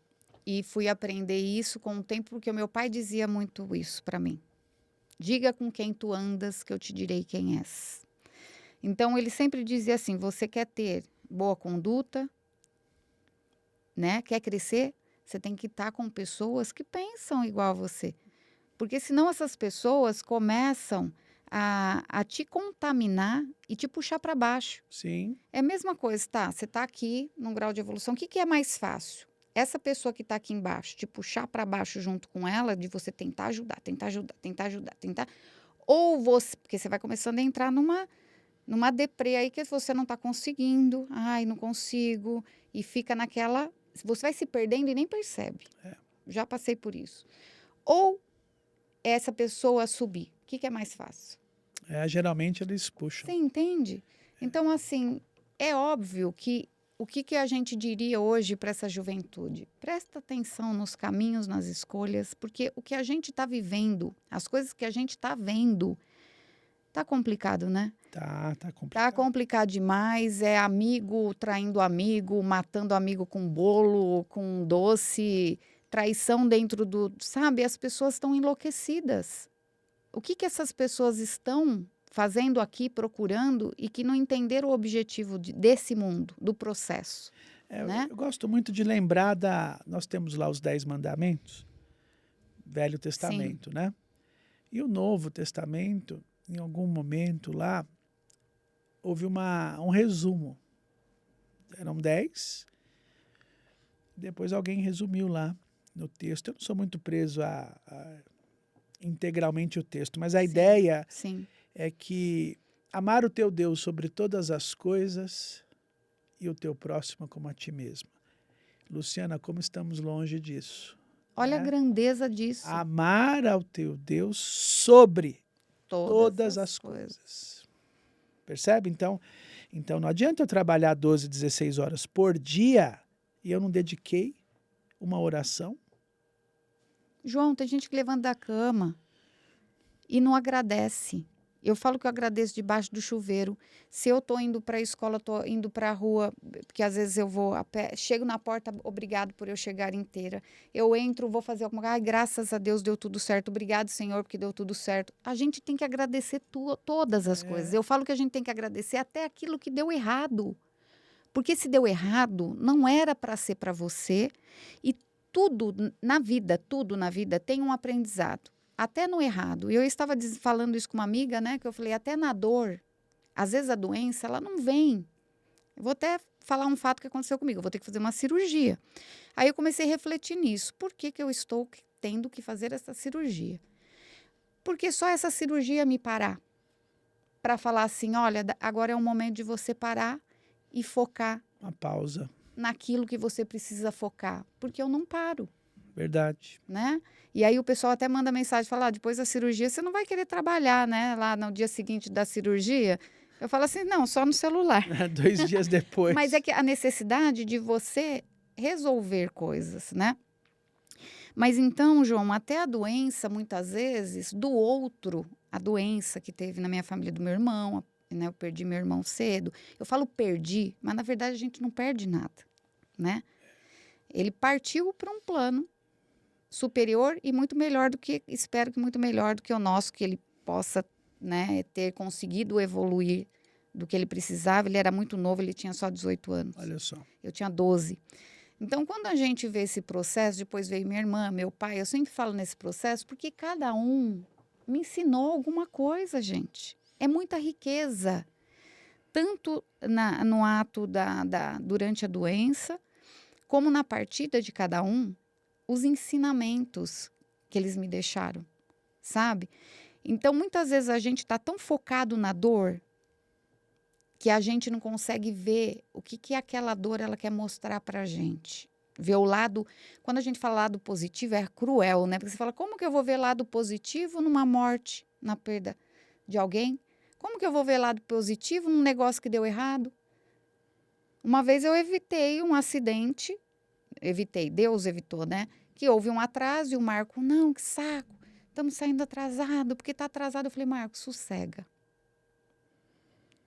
E fui aprender isso com o tempo, porque o meu pai dizia muito isso para mim. Diga com quem tu andas, que eu te direi quem és. Então, ele sempre dizia assim: você quer ter boa conduta, né? Quer crescer? Você tem que estar com pessoas que pensam igual a você. Porque senão essas pessoas começam a te contaminar e te puxar para baixo. Sim, É a mesma coisa, tá? Você está aqui num grau de evolução. O que, que é mais fácil? Essa pessoa que está aqui embaixo, te puxar para baixo junto com ela, de você tentar ajudar, tentar ajudar, tentar ajudar, tentar. Ou você, porque você vai começando a entrar numa deprê aí que você não está conseguindo. Ai, não consigo. E fica naquela. Você vai se perdendo e nem percebe. Já passei por isso. Ou essa pessoa subir. O que, que é mais fácil? geralmente eles puxam. Você entende? Então, assim, é óbvio que o que, que a gente diria hoje para essa juventude? Presta atenção nos caminhos, nas escolhas, porque o que a gente está vivendo, as coisas que a gente está vendo, tá complicado, né? Tá Tá complicado. complicado demais. É amigo traindo amigo, matando amigo com bolo, com doce, traição dentro do. Sabe, as pessoas estão enlouquecidas. O que, que essas pessoas estão fazendo aqui, procurando, e que não entenderam o objetivo desse mundo, do processo, né? Eu gosto muito de lembrar nós temos lá os 10 mandamentos, Velho Sim, Testamento, né? E o Novo Testamento, em algum momento lá, houve um resumo. Eram 10, depois alguém resumiu lá no texto. Eu não sou muito preso a integralmente o texto, mas a sim, ideia sim. é que amar o teu Deus sobre todas as coisas e o teu próximo como a ti mesmo. Luciana, como estamos longe disso, Olha a né? grandeza disso. Amar ao teu Deus sobre Todas todas as as coisas. coisas. Percebe? Então não adianta eu trabalhar 12, 16 horas por dia e eu não dediquei uma oração. João, tem gente que levanta da cama e não agradece. Eu falo que eu agradeço debaixo do chuveiro. Se eu tô indo para a escola, tô indo para a rua, porque às vezes eu vou a pé, chego na porta, obrigado por eu chegar inteira. Eu entro, vou fazer alguma coisa, ai, graças a Deus deu tudo certo. Obrigado, Senhor, porque deu tudo certo. A gente tem que agradecer todas as coisas. Eu falo que a gente tem que agradecer até aquilo que deu errado. Porque se deu errado, não era para ser para você. E tudo na vida tem um aprendizado. Até no errado. E eu estava falando isso com uma amiga, né? Que eu falei, até na dor, às vezes a doença, ela não vem. Eu vou até falar um fato que aconteceu comigo. Eu vou ter que fazer uma cirurgia. Aí eu comecei a refletir nisso. Por que, que eu estou tendo que fazer essa cirurgia? Porque só essa cirurgia me parar. Para falar assim, olha, agora é o momento de você parar e focar Uma pausa. naquilo que você precisa focar. Porque eu não paro. Verdade. Né? E aí o pessoal até manda mensagem, fala, depois da cirurgia você não vai querer trabalhar, né? Lá no dia seguinte da cirurgia. Eu falo assim, não, só no celular. 2 dias depois. Mas é que a necessidade de você resolver coisas, né? Mas então, João, até a doença, muitas vezes, do outro, a doença que teve na minha família do meu irmão, né? Eu perdi meu irmão cedo. Eu falo perdi, mas na verdade a gente não perde nada, né? Ele partiu para um plano superior e muito melhor do que, espero que muito melhor do que o nosso, que ele possa, né, ter conseguido evoluir do que ele precisava. Ele era muito novo, ele tinha só 18 anos. Olha só. Eu tinha 12. Então, quando a gente vê esse processo, depois veio minha irmã, meu pai, eu sempre falo nesse processo, porque cada um me ensinou alguma coisa, gente. É muita riqueza. Tanto no ato durante a doença, como na partida de cada um, os ensinamentos que eles me deixaram, sabe? Então, muitas vezes a gente está tão focado na dor que a gente não consegue ver o que é aquela dor ela quer mostrar para a gente. Ver o lado... Quando a gente fala lado positivo, é cruel, né? Porque você fala, como que eu vou ver lado positivo numa morte, na perda de alguém? Como que eu vou ver lado positivo num negócio que deu errado? Uma vez eu evitei um acidente, Deus evitou, né? Que houve um atraso e o Marco, não, que saco, estamos saindo atrasado, porque está atrasado. Eu falei, Marco, sossega.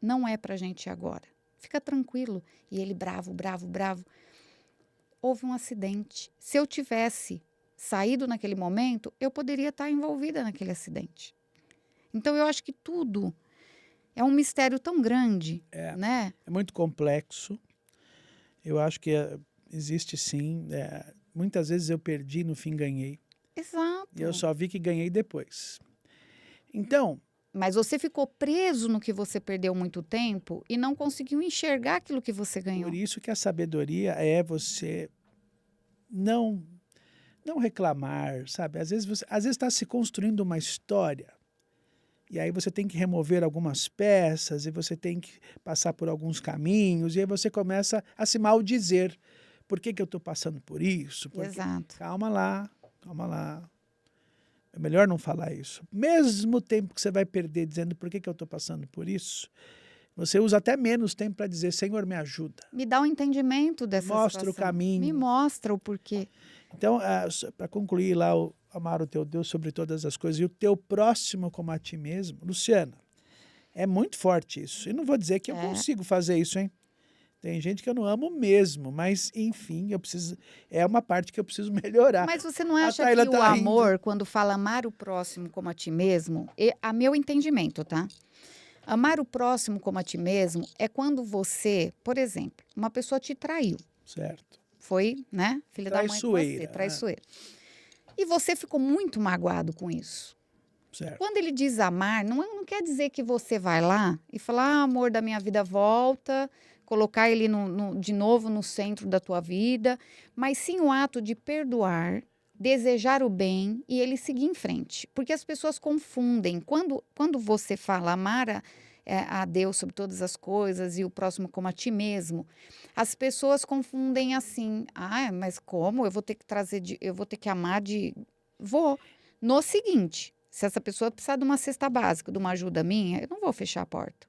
Não é pra gente ir agora. fica tranquilo. E ele bravo, bravo, bravo. Houve um acidente. Se eu tivesse saído naquele momento, eu poderia estar envolvida naquele acidente. Então, eu acho que tudo é um mistério tão grande, né? É muito complexo. Eu acho que existe sim. Muitas vezes eu perdi, no fim ganhei. Exato. E eu só vi que ganhei depois. Então, Mas você ficou preso no que você perdeu muito tempo e não conseguiu enxergar aquilo que você ganhou. por isso que a sabedoria é você não reclamar, sabe? Às vezes está se construindo uma história e aí você tem que remover algumas peças e você tem que passar por alguns caminhos e aí você começa a se maldizer. Por que eu estou passando por isso? Exato. Calma lá, calma lá. É melhor não falar isso. Mesmo tempo que você vai perder dizendo por que eu estou passando por isso, você usa até menos tempo para dizer, Senhor, me ajuda. Me dá um entendimento dessa Mostra o situação. caminho. Me mostra o porquê. Então, para concluir lá, amar o teu Deus sobre todas as coisas e o teu próximo como a ti mesmo. Luciana, é muito forte isso. E não vou dizer que eu consigo fazer isso, hein? Tem gente que eu não amo mesmo, mas, enfim, é uma parte que eu preciso melhorar. Mas você não acha Taila que tá o amor, rindo. quando fala amar o próximo como a ti mesmo, a meu entendimento, tá? Amar o próximo como a ti mesmo é quando você, por exemplo, uma pessoa te traiu. Certo. Foi, né? Filha da mãe com você, traiçoeira. E você ficou muito magoado com isso. Certo. Quando ele diz amar, não quer dizer que você vai lá e falar, amor da minha vida, volta, colocar ele de novo no centro da tua vida, mas sim o ato de perdoar, desejar o bem e ele seguir em frente. Porque as pessoas confundem. Quando você fala amar a Deus sobre todas as coisas e o próximo como a ti mesmo, as pessoas confundem assim. Ah, mas como? Eu vou ter que eu vou ter que amar de... Vou. No seguinte, se essa pessoa precisar de uma cesta básica, de uma ajuda minha, eu não vou fechar a porta.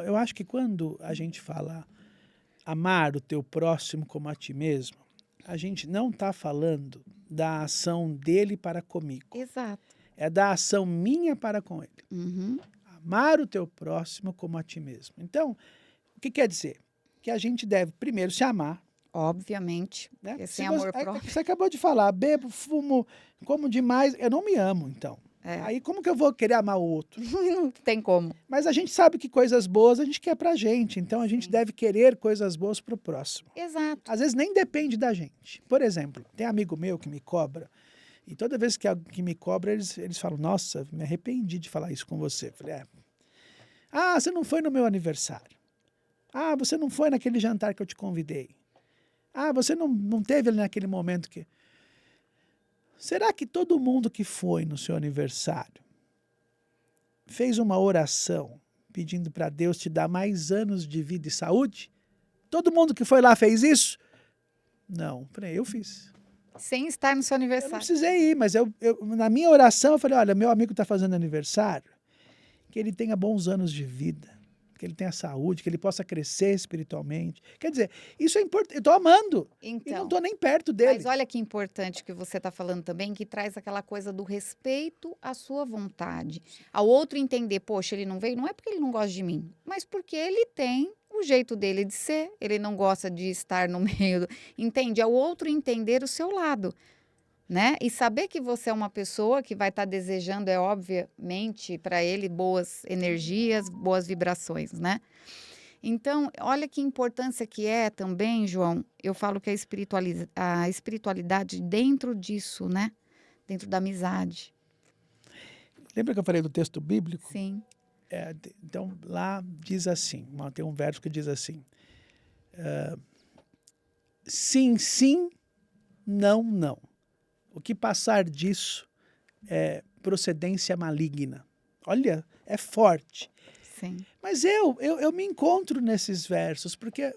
Eu acho que quando a gente fala amar o teu próximo como a ti mesmo, a gente não está falando da ação dele para comigo. Exato. É da ação minha para com ele. Uhum. Amar o teu próximo como a ti mesmo. Então, o que quer dizer? Que a gente deve primeiro se amar. Obviamente. Né? Porque sem amor próprio. Você acabou de falar, bebo, fumo, como demais, eu não me amo, então. Aí como que eu vou querer amar o outro? Não tem como. Mas a gente sabe que coisas boas a gente quer pra gente, então a gente deve querer coisas boas pro próximo. Exato. Às vezes nem depende da gente. Por exemplo, tem amigo meu que me cobra, e toda vez que me cobra, eles falam, nossa, me arrependi de falar isso com você. Eu falei, ah, você não foi no meu aniversário. Ah, você não foi naquele jantar que eu te convidei. Ah, você não teve ali naquele momento que... Será que todo mundo que foi no seu aniversário fez uma oração pedindo para Deus te dar mais anos de vida e saúde? Todo mundo que foi lá fez isso? Não, eu fiz. Sem estar no seu Eu não aniversário. precisei ir, mas na minha oração eu falei, olha, meu amigo está fazendo aniversário, que ele tenha bons anos de vida, que ele tenha saúde, que ele possa crescer espiritualmente. Quer dizer, isso é importante. Eu estou amando e não estou nem perto dele. Mas olha que importante que você está falando também, que traz aquela coisa do respeito à sua vontade. Ao outro entender, poxa, ele não veio, não é porque ele não gosta de mim, mas porque ele tem o jeito dele de ser, ele não gosta de estar no meio, entende? Ao outro entender o seu lado. Né? E saber que você é uma pessoa que vai estar desejando, obviamente, para ele boas energias, boas vibrações, né? Então, olha que importância que é também, João, eu falo que a espiritualidade dentro disso, né? Dentro da amizade. Lembra que eu falei do texto bíblico? Sim. Então, lá diz assim, tem um verso que diz assim, sim, sim, não, não. O que passar disso é procedência maligna. Olha, é forte. Sim. Mas eu me encontro nesses versos, porque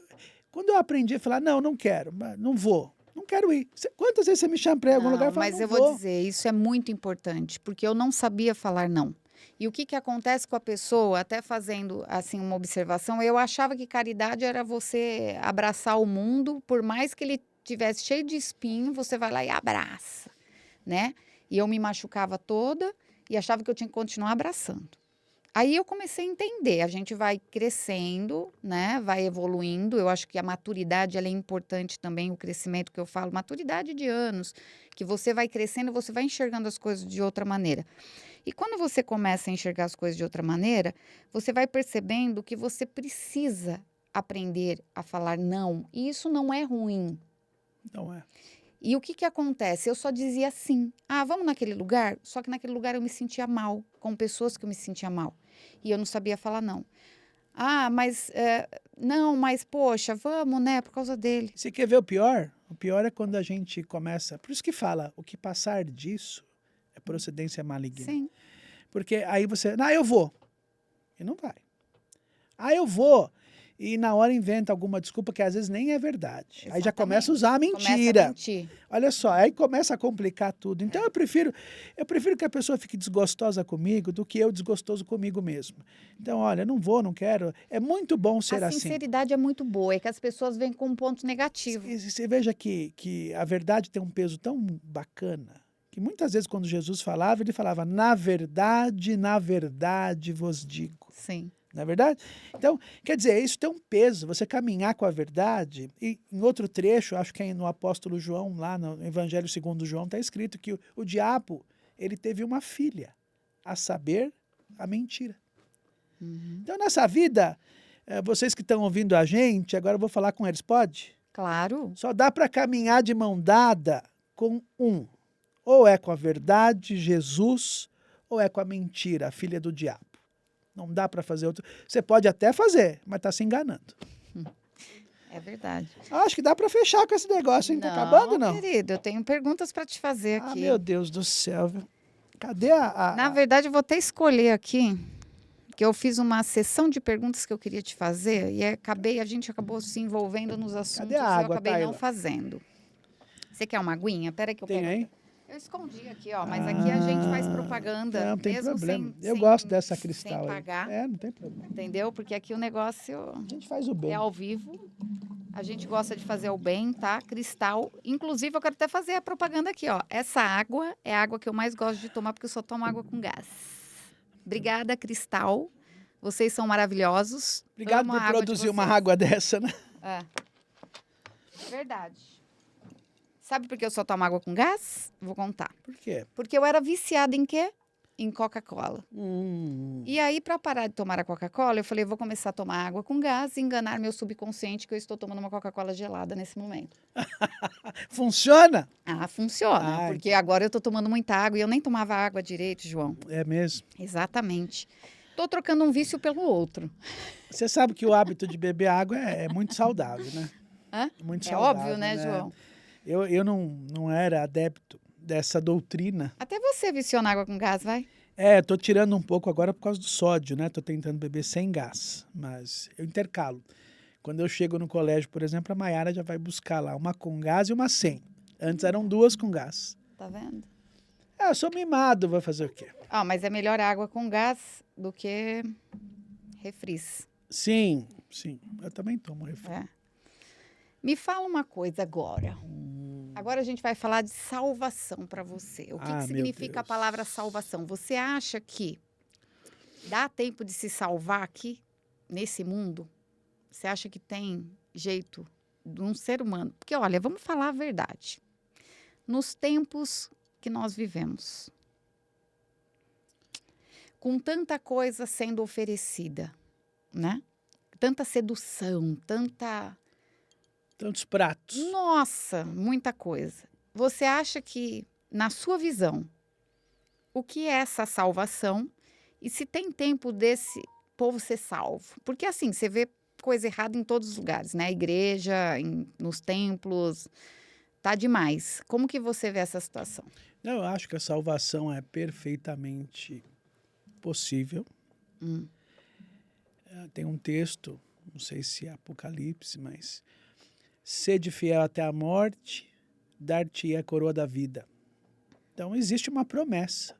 quando eu aprendi a falar, não quero, não vou, não quero ir. Quantas vezes você me chama para ir em algum lugar e fala, mas eu vou dizer, isso é muito importante, porque eu não sabia falar não. E o que acontece com a pessoa, até fazendo assim uma observação, eu achava que caridade era você abraçar o mundo, por mais que ele tivesse cheio de espinho, você vai lá e abraça, né? E eu me machucava toda e achava que eu tinha que continuar abraçando. Aí eu comecei a entender, a gente vai crescendo, né, vai evoluindo, eu acho que a maturidade ela é importante também, o crescimento que eu falo, maturidade de anos, que você vai crescendo, você vai enxergando as coisas de outra maneira. E quando você começa a enxergar as coisas de outra maneira, você vai percebendo que você precisa aprender a falar não, e isso não é ruim. Não é. E o que que acontece? Eu só dizia sim. Ah, vamos naquele lugar? Só que naquele lugar eu me sentia mal, com pessoas que eu me sentia mal. E eu não sabia falar não. Ah, mas não, mas poxa, vamos, né? Por causa dele. Você quer ver o pior? O pior é quando a gente começa. Por isso que fala, o que passar disso é procedência maligna. Sim, Porque aí você, eu vou. E não vai. Eu vou. E na hora inventa alguma desculpa que às vezes nem é verdade. Aí já começa a usar a começa a mentira. mentir. Olha só, aí começa a complicar tudo. Então eu prefiro que a pessoa fique desgostosa comigo do que eu desgostoso comigo mesmo. Então, olha, eu não vou, não quero. É muito bom ser A assim. sinceridade é muito boa, é que as pessoas vêm com um ponto negativo. E você veja que a verdade tem um peso tão bacana que muitas vezes quando Jesus falava, ele falava, na verdade vos digo. Sim. Não é verdade? Então, quer dizer, isso tem um peso, você caminhar com a verdade. E em outro trecho, acho que é no apóstolo João, lá no Evangelho segundo João, está escrito que o diabo, ele teve uma filha, a saber, a mentira. Uhum. Então, nessa vida, vocês que estão ouvindo a gente, agora eu vou falar com eles, pode? Claro. Só dá para caminhar de mão dada com um. Ou é com a verdade, Jesus, ou é com a mentira, a filha do diabo. Não dá para fazer outro. Você pode até fazer, mas está se enganando. É verdade. Acho que dá para fechar com esse negócio, hein? Tá acabando, não? Querido, eu tenho perguntas para te fazer Ah, aqui. meu Deus do céu. Cadê a... Na verdade, eu vou até escolher aqui, que eu fiz uma sessão de perguntas que eu queria te fazer e a gente acabou se envolvendo nos assuntos Cadê a e eu água, acabei não Tayla? fazendo. Você quer uma aguinha? Pera que eu Tem pego aí? aqui. Eu escondi aqui, ó, mas aqui a gente faz propaganda, Não tem mesmo problema. sem, Eu sem, gosto dessa sem cristal aí. pagar, Não tem problema. entendeu? Porque aqui o negócio A gente faz o é bem. ao vivo. A gente gosta de fazer o bem, tá? Cristal. Inclusive, eu quero até fazer a propaganda aqui, ó. Essa água é a água que eu mais gosto de tomar, porque eu só tomo água com gás. Obrigada, Cristal. Vocês são maravilhosos. Obrigado Amo por a água de produzir uma vocês. água dessa, né? É. Verdade. Sabe por que eu só tomo água com gás? Vou contar. Por quê? Porque eu era viciada em quê? Em Coca-Cola. Hum. E aí, para parar de tomar a Coca-Cola, eu falei, vou começar a tomar água com gás e enganar meu subconsciente que eu estou tomando uma Coca-Cola gelada nesse momento. Funciona? Ah, funciona, Ah, porque agora eu tô tomando muita água e eu nem tomava água direito, João. É mesmo. Exatamente. Tô trocando um vício pelo outro. Você sabe que o hábito de beber água é muito saudável, né? Hã? Muito É saudável, óbvio, né, João? Eu não era adepto dessa doutrina. Até você viciou na água com gás, vai? Tô tirando um pouco agora por causa do sódio, né? Tô tentando beber sem gás, mas eu intercalo. Quando eu chego no colégio, por exemplo, a Maiara já vai buscar lá uma com gás e uma sem. Antes eram duas com gás. Tá vendo? Eu sou mimado, vai fazer o quê? Ah, mas é melhor água com gás do que refris. Sim. Eu também tomo refri. É. Me fala uma coisa agora. Agora a gente vai falar de salvação para você. O que meu significa a Deus. palavra salvação? Você acha que dá tempo de se salvar aqui, nesse mundo? Você acha que tem jeito de um ser humano? Porque, olha, vamos falar a verdade. Nos tempos que nós vivemos, com tanta coisa sendo oferecida, né? Tanta sedução, Tantos pratos. Nossa, muita coisa. Você acha que, na sua visão, o que é essa salvação? E se tem tempo desse povo ser salvo? Porque assim, você vê coisa errada em todos os lugares, né? Igreja, nos templos, tá demais. Como que você vê essa situação? Não, eu acho que a salvação é perfeitamente possível. Tem um texto, não sei se é Apocalipse, mas sede fiel até a morte, dar-te a coroa da vida. Então existe uma promessa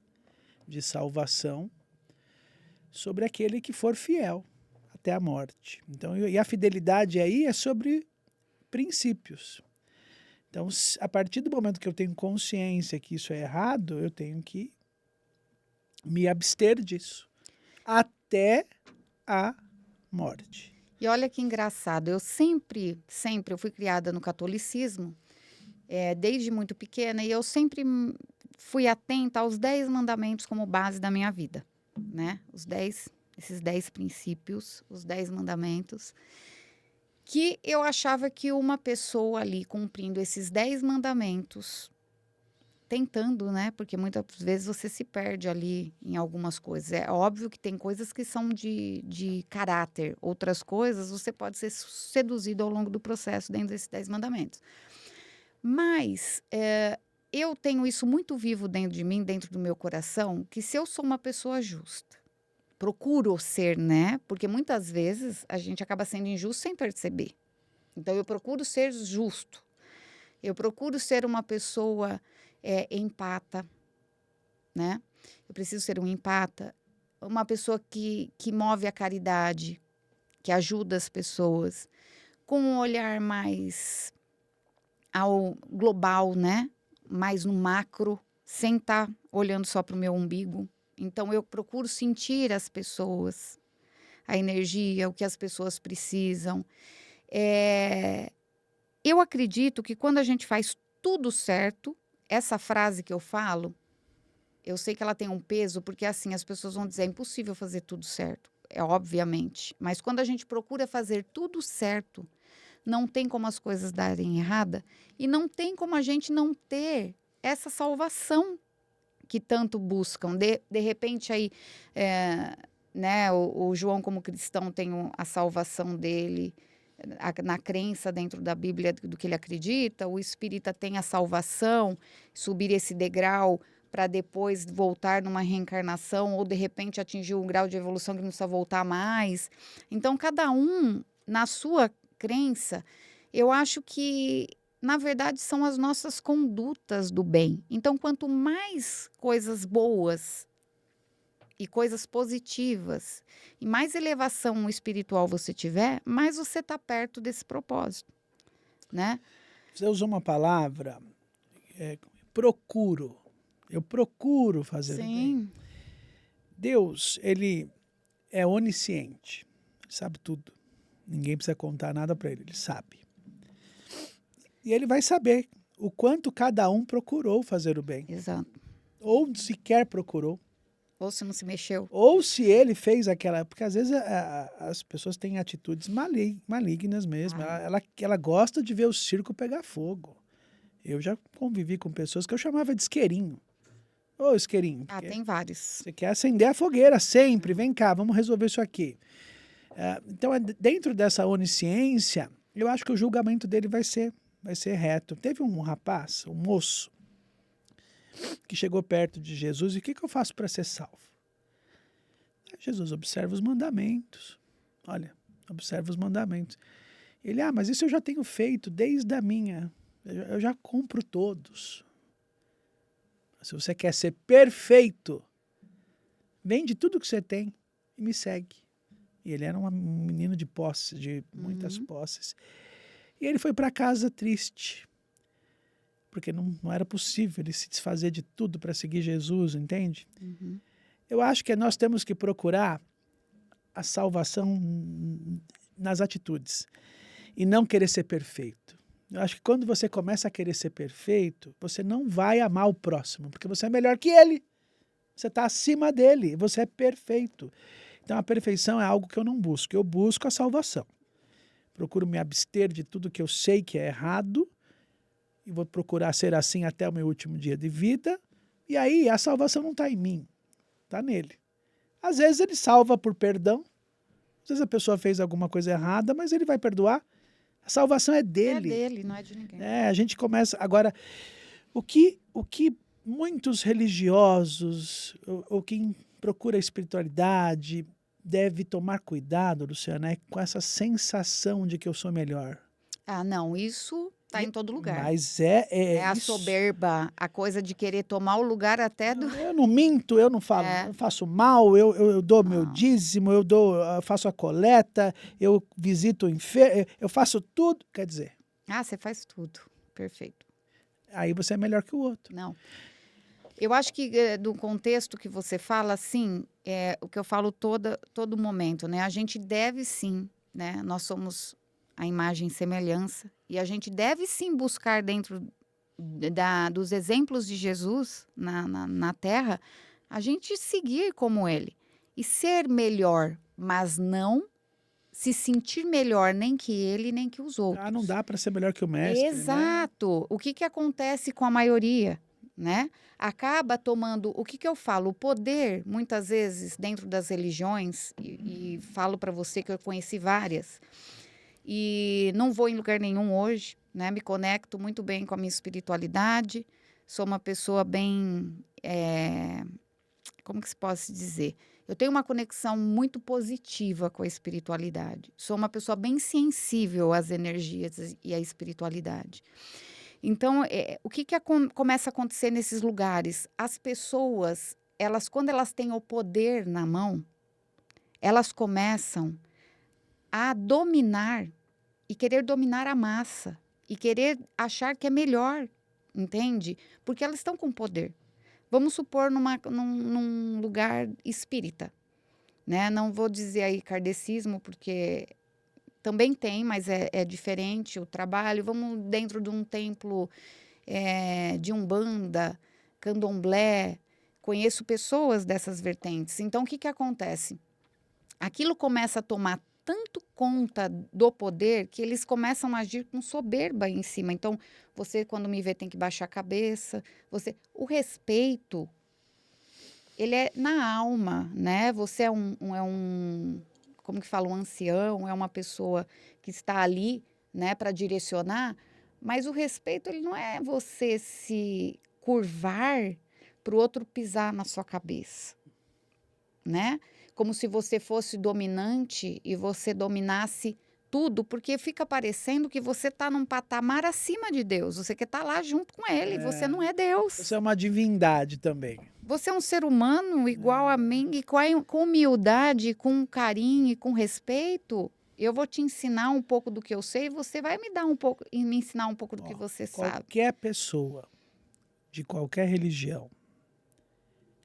de salvação sobre aquele que for fiel até a morte. Então, e a fidelidade aí é sobre princípios. Então, a partir do momento que eu tenho consciência que isso é errado, eu tenho que me abster disso. Até até a morte. E olha que engraçado, eu sempre eu fui criada no catolicismo, desde muito pequena, e eu sempre fui atenta aos 10 mandamentos como base da minha vida, né? Esses 10 princípios, os 10 mandamentos, que eu achava que uma pessoa ali cumprindo esses 10 mandamentos, tentando, né? Porque muitas vezes você se perde ali em algumas coisas. É óbvio que tem coisas que são de caráter, outras coisas você pode ser seduzido ao longo do processo dentro desses 10 mandamentos. Mas eu tenho isso muito vivo dentro de mim, dentro do meu coração, que se eu sou uma pessoa justa, procuro ser, né? Porque muitas vezes a gente acaba sendo injusto sem perceber. Então eu procuro ser justo. Eu procuro ser uma pessoa empata, né? Eu preciso ser um empata, uma pessoa que move a caridade, que ajuda as pessoas, com um olhar mais ao global, né? Mais no macro, sem estar olhando só para o meu umbigo. Então eu procuro sentir as pessoas, a energia, o que as pessoas precisam. Eu acredito que quando a gente faz tudo certo, essa frase que eu falo, eu sei que ela tem um peso, porque assim, as pessoas vão dizer, é impossível fazer tudo certo. Obviamente. Mas quando a gente procura fazer tudo certo, não tem como as coisas darem errada e não tem como a gente não ter essa salvação que tanto buscam. De repente aí, né, o João como cristão tem a salvação dele, na crença dentro da Bíblia do que ele acredita, o espírita tem a salvação, subir esse degrau para depois voltar numa reencarnação ou de repente atingir um grau de evolução que não precisa voltar mais. Então, cada um, na sua crença, eu acho que, na verdade, são as nossas condutas do bem. Então, quanto mais coisas boas e coisas positivas e mais elevação espiritual você tiver, mais você está perto desse propósito, né? Você usou uma palavra, procuro. Eu procuro fazer o bem. Sim, Deus, ele é onisciente. Ele sabe tudo. Ninguém precisa contar nada para ele, ele sabe. E ele vai saber o quanto cada um procurou fazer o bem. exato. Ou sequer procurou. Ou se não se mexeu. Ou se ele fez aquela... Porque às vezes as pessoas têm atitudes malignas mesmo. Ela gosta de ver o circo pegar fogo. Eu já convivi com pessoas que eu chamava de isqueirinho. Ô, isqueirinho. Tem vários. Você quer acender a fogueira sempre. Vem cá, vamos resolver isso aqui. Então, dentro dessa onisciência, eu acho que o julgamento dele vai ser reto. Teve um rapaz, um moço, que chegou perto de Jesus e o que eu faço para ser salvo? Jesus, observa os mandamentos. Olha, observa os mandamentos. Ele, mas isso eu já tenho feito desde a minha. Eu já cumpro todos. Se você quer ser perfeito, vende tudo que você tem e me segue. E ele era um menino de posses, de muitas posses. E ele foi para casa triste, porque não era possível ele se desfazer de tudo para seguir Jesus, entende? Eu acho que nós temos que procurar a salvação nas atitudes e não querer ser perfeito. Eu acho que quando você começa a querer ser perfeito, você não vai amar o próximo, porque você é melhor que ele. Você está acima dele, você é perfeito. Então a perfeição é algo que eu não busco, eu busco a salvação. Procuro me abster de tudo que eu sei que é errado e vou procurar ser assim até o meu último dia de vida. E aí a salvação não está em mim, está nele. Às vezes ele salva por perdão, às vezes a pessoa fez alguma coisa errada, mas ele vai perdoar. A salvação é dele. É dele, não é de ninguém. A gente começa... Agora, o que muitos religiosos, ou quem procura a espiritualidade, deve tomar cuidado, Luciana, é com essa sensação de que eu sou melhor. Não, isso está em todo lugar. Mas a isso. soberba, a coisa de querer tomar o lugar até do... Eu não minto, eu não falo, eu faço mal, eu dou meu dízimo, eu faço a coleta, eu visito o enfermo, eu faço tudo. Quer dizer... você faz tudo. Perfeito. Aí você é melhor que o outro. Não. Eu acho que do contexto que você fala, sim, é o que eu falo todo momento, né? A gente deve sim, né? Nós somos a imagem e semelhança, e a gente deve sim buscar dentro dos exemplos de Jesus na Terra, a gente seguir como ele e ser melhor, mas não se sentir melhor nem que ele, nem que os Ah, não outros. dá para ser melhor que o mestre, né? Exato. O que que acontece com a maioria, né? Acaba tomando, o que que eu falo? O poder, muitas vezes, dentro das religiões, e falo para você que eu conheci várias, e não vou em lugar nenhum hoje, né? Me conecto muito bem com a minha espiritualidade, sou uma pessoa bem, como que se pode dizer? Eu tenho uma conexão muito positiva com a espiritualidade. Sou uma pessoa bem sensível às energias e à espiritualidade. Então, o que que começa a acontecer nesses lugares? As pessoas, elas, quando elas têm o poder na mão, elas começam a dominar e querer dominar a massa e querer achar que é melhor, entende? Porque elas estão com poder. Vamos supor num lugar espírita, né? Não vou dizer aí kardecismo, porque também tem, mas é diferente o trabalho. Vamos dentro de um templo de umbanda, candomblé. Conheço pessoas dessas vertentes. Então, o que que acontece? Aquilo começa a tomar tanto conta do poder que eles começam a agir com soberba em cima. Então, você, quando me vê, tem que baixar a cabeça. O respeito, ele é na alma, né? Você como que fala, um ancião, é uma pessoa que está ali, né, para direcionar, mas o respeito, ele não é você se curvar para o outro pisar na sua cabeça, né? Como se você fosse dominante e você dominasse tudo, porque fica parecendo que você está num patamar acima de Deus, você quer estar lá junto com ele, você não é Você Deus. é uma divindade também. Você é um ser humano igual a mim e com humildade, com carinho e com respeito. Eu vou te ensinar um pouco do que eu sei e você vai me dar um pouco e me ensinar um pouco do que Ó, você sabe. qualquer pessoa de qualquer religião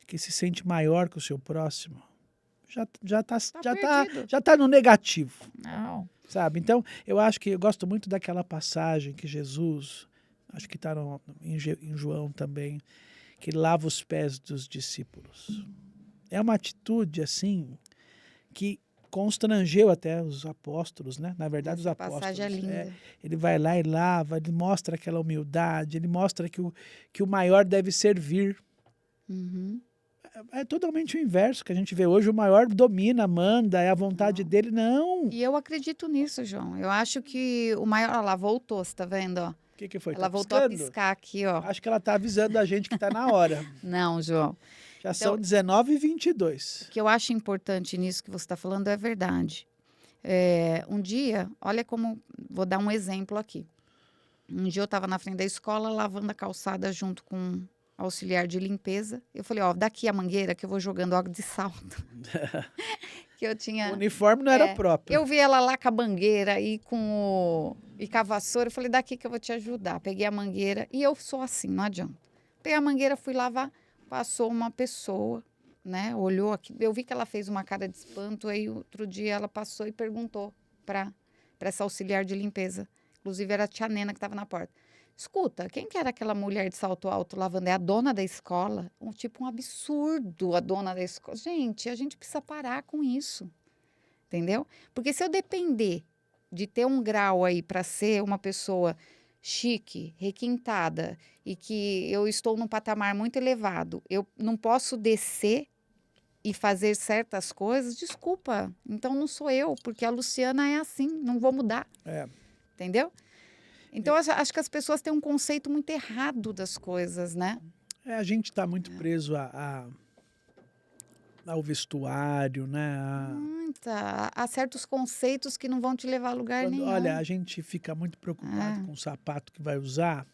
que se sente maior que o seu próximo, Tá perdido. já tá no negativo, Não. sabe? Então, eu acho que eu gosto muito daquela passagem que Jesus, acho que está em João também, que lava os pés dos discípulos. É uma atitude, assim, que constrangeu até os apóstolos, né? Na verdade, os Essa passagem é apóstolos. linda. Ele vai lá e lava, ele mostra aquela humildade, ele mostra que o maior deve servir. Uhum. É totalmente o inverso que a gente vê hoje. O maior domina, manda, é a vontade Não. dele. Não. O E eu acredito nisso, João. Eu acho que o maior. Olha lá, voltou, você tá vendo? Ó? que foi? Ela Tá voltou a piscando? piscar aqui, ó. Acho que ela tá avisando a gente que tá na hora. Não, João. Já Então, são 19h22. o que eu acho importante nisso que você está falando é verdade. Um dia, olha como. Vou dar um exemplo aqui. Um dia eu estava na frente da escola lavando a calçada junto com um auxiliar de limpeza. Eu falei, ó, daqui a mangueira que eu vou jogando água de salto. Que eu O tinha. uniforme não era próprio. Eu vi ela lá com a mangueira e com a vassoura. Eu falei, daqui que eu vou te ajudar. Peguei a mangueira e eu sou assim, não adianta. Peguei a mangueira, fui lavar, passou uma pessoa, né? Olhou aqui. Eu vi que ela fez uma cara de espanto. Aí outro dia ela passou e perguntou para essa auxiliar de limpeza. Inclusive era a tia Nena que estava na porta. Escuta, quem que era aquela mulher de salto alto lavando? É a dona da escola? Tipo um absurdo a dona da escola. Gente, a gente precisa parar com isso. Entendeu? Porque se eu depender de ter um grau aí para ser uma pessoa chique, requintada e que eu estou num patamar muito elevado, eu não posso descer e fazer certas coisas, desculpa. Então não sou eu, porque a Luciana é assim, não vou mudar. É. Entendeu? Então eu acho que as pessoas têm um conceito muito errado das coisas, né? A gente está muito preso ao vestuário, né? Há certos conceitos que não vão te levar a lugar Olha, nenhum. a gente fica muito preocupado com o sapato que vai usar,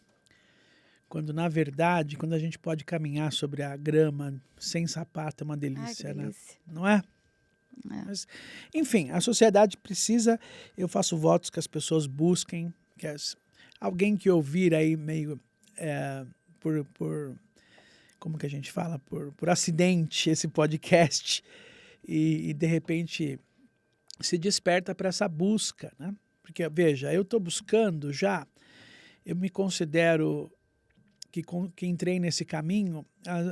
quando na verdade, quando a gente pode caminhar sobre a grama sem sapato, é uma delícia, Ai, que né? delícia. Não é? Mas, enfim, a sociedade precisa, eu faço votos que as pessoas busquem, alguém que ouvir aí meio por como que a gente fala, por acidente esse podcast e de repente se desperta para essa busca, né? Porque, veja, eu estou buscando já, eu me considero que entrei nesse caminho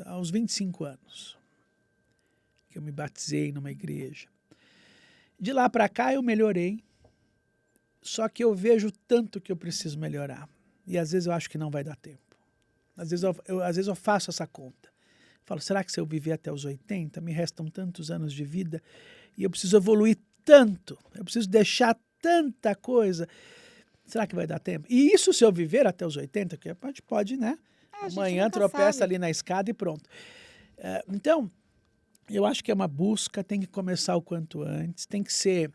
aos 25 anos, que eu me batizei numa igreja. De lá para cá eu melhorei, só que eu vejo tanto que eu preciso melhorar. E às vezes eu acho que não vai dar tempo. Às vezes eu faço essa conta. Falo, será que se eu viver até os 80, me restam tantos anos de vida e eu preciso evoluir tanto, eu preciso deixar tanta coisa. Será que vai dar tempo? E isso se eu viver até os 80, que pode, né? A gente Amanhã nunca tropeça sabe. ali na escada e pronto. Então, eu acho que é uma busca, tem que começar o quanto antes, tem que ser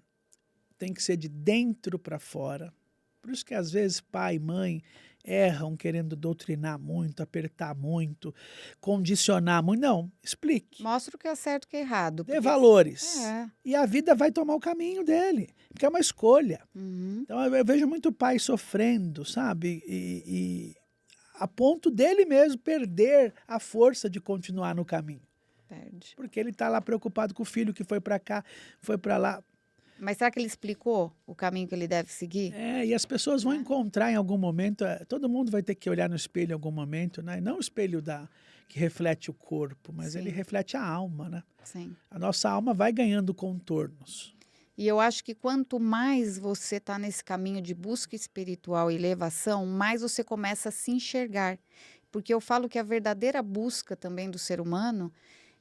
de dentro para fora. Por isso que às vezes pai e mãe erram querendo doutrinar muito, apertar muito, condicionar muito. Não, explique. Mostra o que é certo e o que é errado. Dê Porque... valores. É. E a vida vai tomar o caminho dele, porque é uma escolha. Uhum. Então eu vejo muito pai sofrendo, sabe? E a ponto dele mesmo perder a força de continuar no caminho. Perde. Porque ele está lá preocupado com o filho que foi para cá, foi para lá. Mas será que ele explicou o caminho que ele deve seguir? E as pessoas vão Né? encontrar em algum momento, todo mundo vai ter que olhar no espelho em algum momento, né? Não o espelho que reflete o corpo, mas ele Sim. reflete a alma, né? Sim. A nossa alma vai ganhando contornos. E eu acho que quanto mais você está nesse caminho de busca espiritual e elevação, mais você começa a se enxergar. Porque eu falo que a verdadeira busca também do ser humano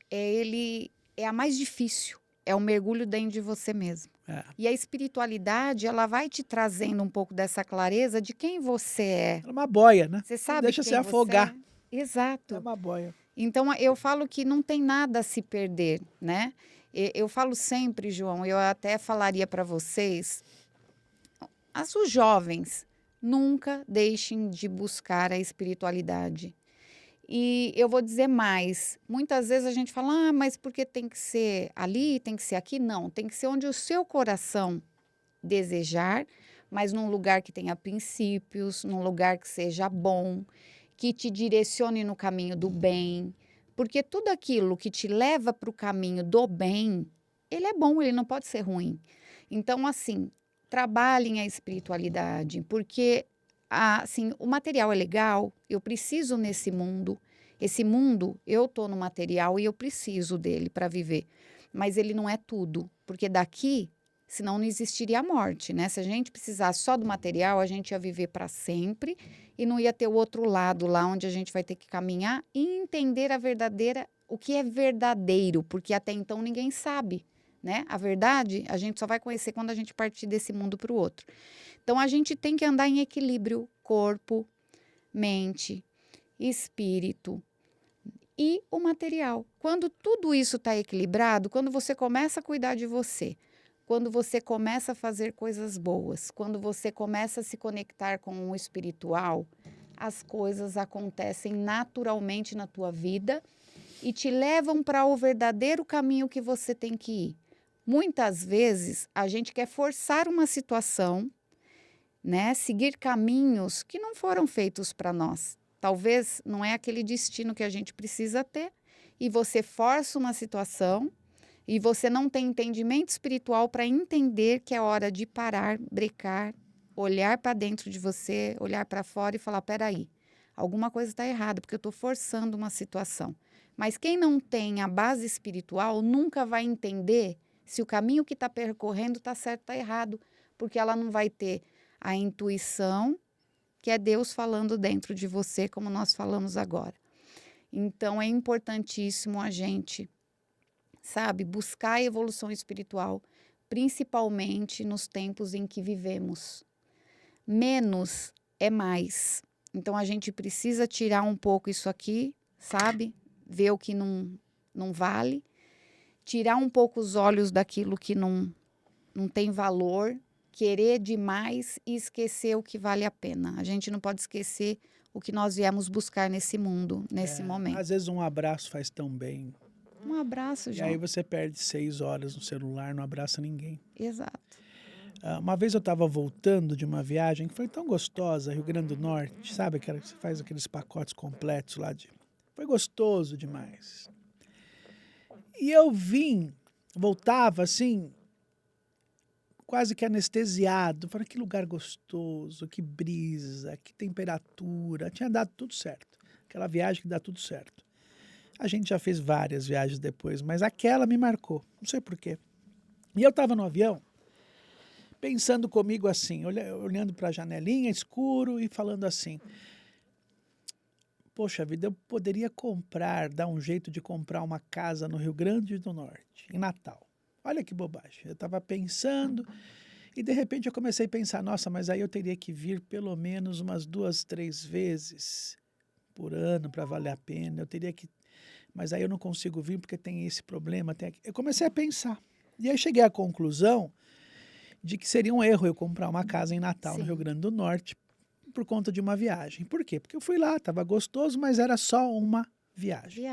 é a mais difícil. É o mergulho dentro de você mesmo. É. E a espiritualidade, ela vai te trazendo um pouco dessa clareza de quem você é. É uma boia, né? Você sabe Deixa quem se afogar. você é? Exato. É uma boia. Então, eu falo que não tem nada a se perder, né? Eu falo sempre, João, eu até falaria para vocês, os jovens, nunca deixem de buscar a espiritualidade. E eu vou dizer mais, muitas vezes a gente fala, mas porque tem que ser ali, tem que ser aqui? Não, tem que ser onde o seu coração desejar, mas num lugar que tenha princípios, num lugar que seja bom, que te direcione no caminho do bem, porque tudo aquilo que te leva para o caminho do bem, ele é bom, ele não pode ser ruim. Então, assim, trabalhem a espiritualidade, porque assim, o material é legal, eu preciso nesse mundo. Esse mundo, eu estou no material e eu preciso dele para viver. Mas ele não é tudo, porque daqui, senão não existiria a morte, né? Se a gente precisasse só do material, a gente ia viver para sempre e não ia ter o outro lado lá onde a gente vai ter que caminhar e entender o que é verdadeiro, porque até então ninguém sabe, né? A verdade, a gente só vai conhecer quando a gente partir desse mundo para o outro. Então, a gente tem que andar em equilíbrio, corpo, mente, espírito e o material. Quando tudo isso está equilibrado, quando você começa a cuidar de você, quando você começa a fazer coisas boas, quando você começa a se conectar com o espiritual, as coisas acontecem naturalmente na tua vida e te levam para o verdadeiro caminho que você tem que ir. Muitas vezes, a gente quer forçar uma situação, né? Seguir caminhos que não foram feitos para nós. Talvez não é aquele destino que a gente precisa ter e você força uma situação e você não tem entendimento espiritual para entender que é hora de parar, brecar, olhar para dentro de você, olhar para fora e falar, peraí, alguma coisa está errada porque eu estou forçando uma situação. Mas quem não tem a base espiritual nunca vai entender se o caminho que está percorrendo está certo ou está errado, porque ela não vai ter a intuição, que é Deus falando dentro de você, como nós falamos agora. Então, é importantíssimo a gente, sabe, buscar a evolução espiritual, principalmente nos tempos em que vivemos. Menos é mais. Então, a gente precisa tirar um pouco isso aqui, sabe? Ver o que não vale. Tirar um pouco os olhos daquilo que não tem valor, querer demais e esquecer o que vale a pena. A gente não pode esquecer o que nós viemos buscar nesse mundo, nesse momento. Às vezes um abraço faz tão bem. Um abraço, João. E aí você perde 6 horas no celular, não abraça ninguém. Exato. Uma vez eu estava voltando de uma viagem que foi tão gostosa, Rio Grande do Norte, sabe? Que você faz aqueles pacotes completos lá de... Foi gostoso demais. E eu voltava assim, quase que anestesiado. Falei, que lugar gostoso, que brisa, que temperatura. Tinha dado tudo certo. Aquela viagem que dá tudo certo. A gente já fez várias viagens depois, mas aquela me marcou. Não sei por quê. E eu estava no avião, pensando comigo assim, olhando para a janelinha, escuro, e falando assim, poxa vida, eu poderia dar um jeito de comprar uma casa no Rio Grande do Norte, em Natal. Olha que bobagem. Eu estava pensando e de repente eu comecei a pensar, nossa, mas aí eu teria que vir pelo menos umas 2, 3 vezes por ano para valer a pena. Mas aí eu não consigo vir porque tem esse problema. Eu comecei a pensar. E aí cheguei à conclusão de que seria um erro eu comprar uma casa em Natal, no Rio Sim. Grande do Norte, por conta de uma viagem. Por quê? Porque eu fui lá, estava gostoso, mas era só uma viagem.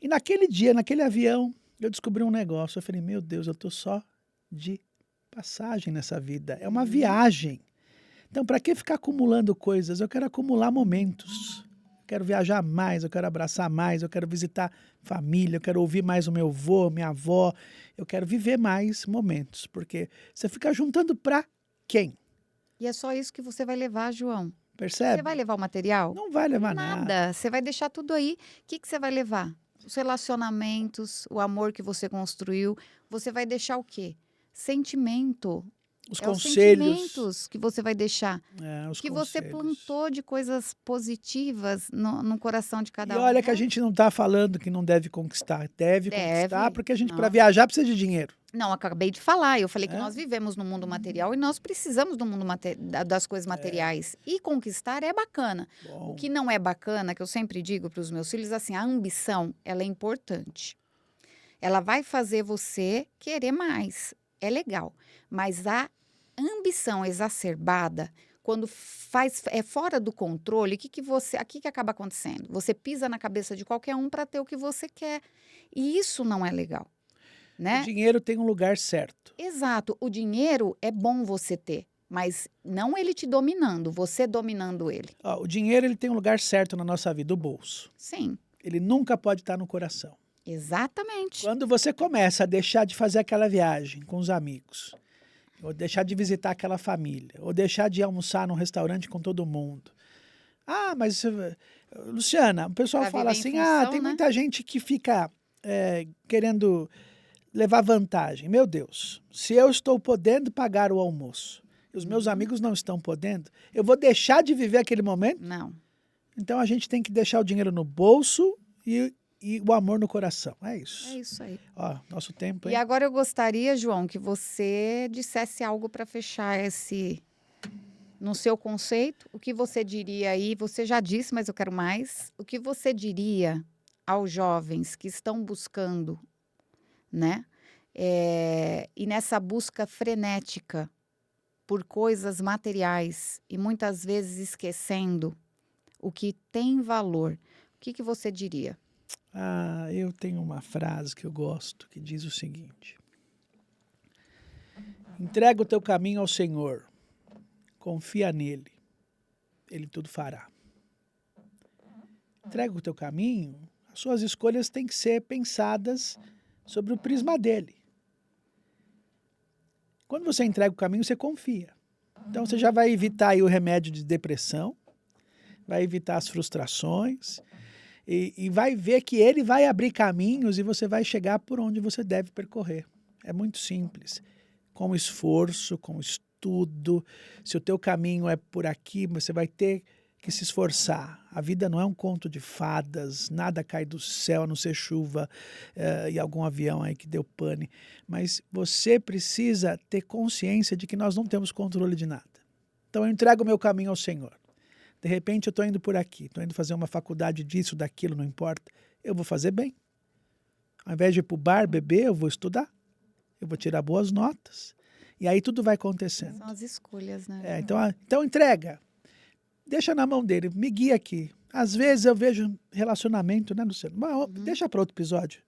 E naquele dia, naquele avião, eu descobri um negócio. Eu falei, meu Deus, eu estou só de passagem nessa vida. É uma viagem. Então, para que ficar acumulando coisas? Eu quero acumular momentos. Eu quero viajar mais, eu quero abraçar mais, eu quero visitar família, eu quero ouvir mais o meu avô, minha avó. Eu quero viver mais momentos. Porque você fica juntando para quem? E é só isso que você vai levar, João. Você Percebe? vai levar o material? Não vai levar nada. Nada. Você vai deixar tudo aí. O que você vai levar? Os relacionamentos, o amor que você construiu. Você vai deixar o quê? Sentimento. Os Os conselhos. sentimentos que você vai deixar. Os Que você conselhos. plantou de coisas positivas no coração de E cada um. olha que a gente não está falando que não deve conquistar. Deve conquistar, porque a gente, para viajar, precisa de dinheiro. Não, acabei de falar. Eu falei que nós vivemos no mundo material e nós precisamos do mundo das coisas materiais. E conquistar é bacana. Bom. O que não é bacana, que eu sempre digo para os meus filhos, assim, a ambição, ela é importante. Ela vai fazer você querer mais. É legal. Mas a ambição exacerbada, quando é fora do controle, aqui que acaba acontecendo? Você pisa na cabeça de qualquer um para ter o que você quer. E isso não é legal. Né? O dinheiro tem um lugar certo. Exato. O dinheiro é bom você ter, mas não ele te dominando, você dominando ele. O dinheiro ele tem um lugar certo na nossa vida, o bolso. Sim. Ele nunca pode estar no coração. Exatamente. Quando você começa a deixar de fazer aquela viagem com os amigos, ou deixar de visitar aquela família, ou deixar de almoçar num restaurante com todo mundo. Mas Luciana, o pessoal fala assim, tem muita gente que fica querendo levar vantagem. Meu Deus, se eu estou podendo pagar o almoço e os meus amigos não estão podendo, eu vou deixar de viver aquele momento? Não. Então a gente tem que deixar o dinheiro no bolso e o amor no coração. É isso. É isso aí. Nosso tempo, hein? E agora eu gostaria, João, que você dissesse algo para fechar no seu conceito. O que você diria aí? Você já disse, mas eu quero mais. O que você diria aos jovens que estão buscando, né? E nessa busca frenética por coisas materiais e muitas vezes esquecendo o que tem valor, o que você diria? Eu tenho uma frase que eu gosto que diz o seguinte: entrega o teu caminho ao Senhor, confia nele, ele tudo fará. Entrega o teu caminho, as suas escolhas têm que ser pensadas sobre o prisma dele. Quando você entrega o caminho, você confia. Então você já vai evitar aí o remédio de depressão, vai evitar as frustrações e vai ver que ele vai abrir caminhos e você vai chegar por onde você deve percorrer. É muito simples. Com esforço, com estudo. Se o teu caminho é por aqui, você vai ter que se esforçar. A vida não é um conto de fadas, nada cai do céu, a não ser chuva e algum avião aí que deu pane. Mas você precisa ter consciência de que nós não temos controle de nada. Então eu entrego o meu caminho ao Senhor. De repente eu estou indo por aqui, estou indo fazer uma faculdade disso, daquilo, não importa. Eu vou fazer bem. Ao invés de ir para o bar, beber, eu vou estudar. Eu vou tirar boas notas. E aí tudo vai acontecendo. São as escolhas, né? Então entrega. Deixa na mão dele, me guia aqui. Às vezes eu vejo relacionamento, né, Luciano? Mas deixa para outro episódio.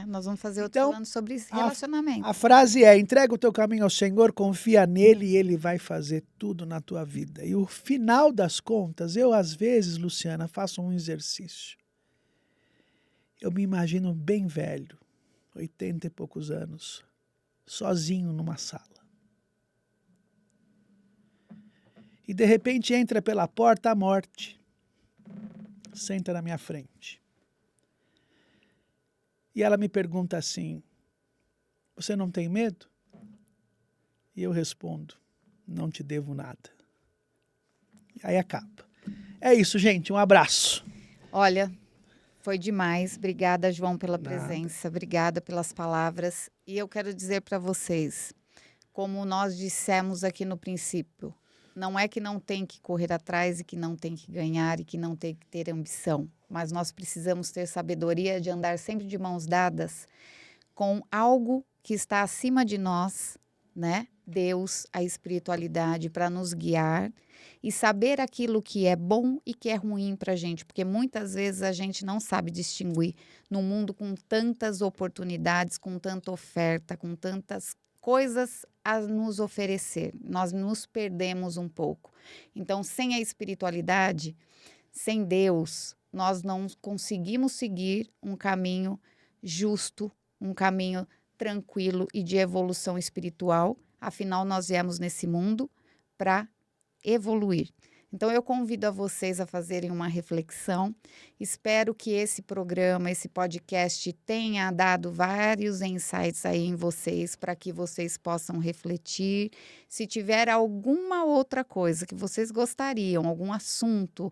Nós vamos fazer outro Então, falando sobre relacionamento. a frase é: entrega o teu caminho ao Senhor, confia nele e ele vai fazer tudo na tua vida. E o final das contas, eu às vezes, Luciana, faço um exercício. Eu me imagino bem velho, 80 e poucos anos, sozinho numa sala. E de repente entra pela porta a morte, senta na minha frente. E ela me pergunta assim: você não tem medo? E eu respondo: não te devo nada. E aí acaba. É isso, gente. Um abraço. Olha, foi demais. Obrigada, João, pela Nada. presença. Obrigada pelas palavras. E eu quero dizer para vocês, como nós dissemos aqui no princípio, não é que não tem que correr atrás e que não tem que ganhar e que não tem que ter ambição, mas nós precisamos ter sabedoria de andar sempre de mãos dadas com algo que está acima de nós, né? Deus, a espiritualidade, para nos guiar e saber aquilo que é bom e que é ruim para a gente, porque muitas vezes a gente não sabe distinguir num mundo com tantas oportunidades, com tanta oferta, com tantas coisas a nos oferecer. Nós nos perdemos um pouco. Então, sem a espiritualidade, sem Deus, nós não conseguimos seguir um caminho justo, um caminho tranquilo e de evolução espiritual. Afinal, nós viemos nesse mundo para evoluir. Então, eu convido a vocês a fazerem uma reflexão. Espero que esse programa, esse podcast tenha dado vários insights aí em vocês, para que vocês possam refletir. Se tiver alguma outra coisa que vocês gostariam, algum assunto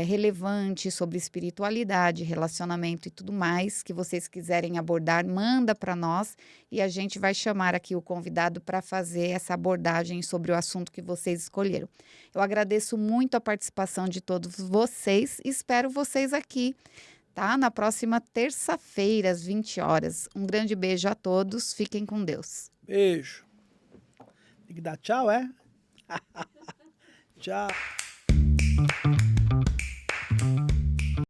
relevante sobre espiritualidade, relacionamento e tudo mais que vocês quiserem abordar, manda para nós e a gente vai chamar aqui o convidado para fazer essa abordagem sobre o assunto que vocês escolheram. Eu agradeço muito a participação de todos vocês e espero vocês aqui, tá? Na próxima terça-feira, às 20 horas. Um grande beijo a todos, fiquem com Deus. Beijo. Tem que dar tchau, é? Tchau.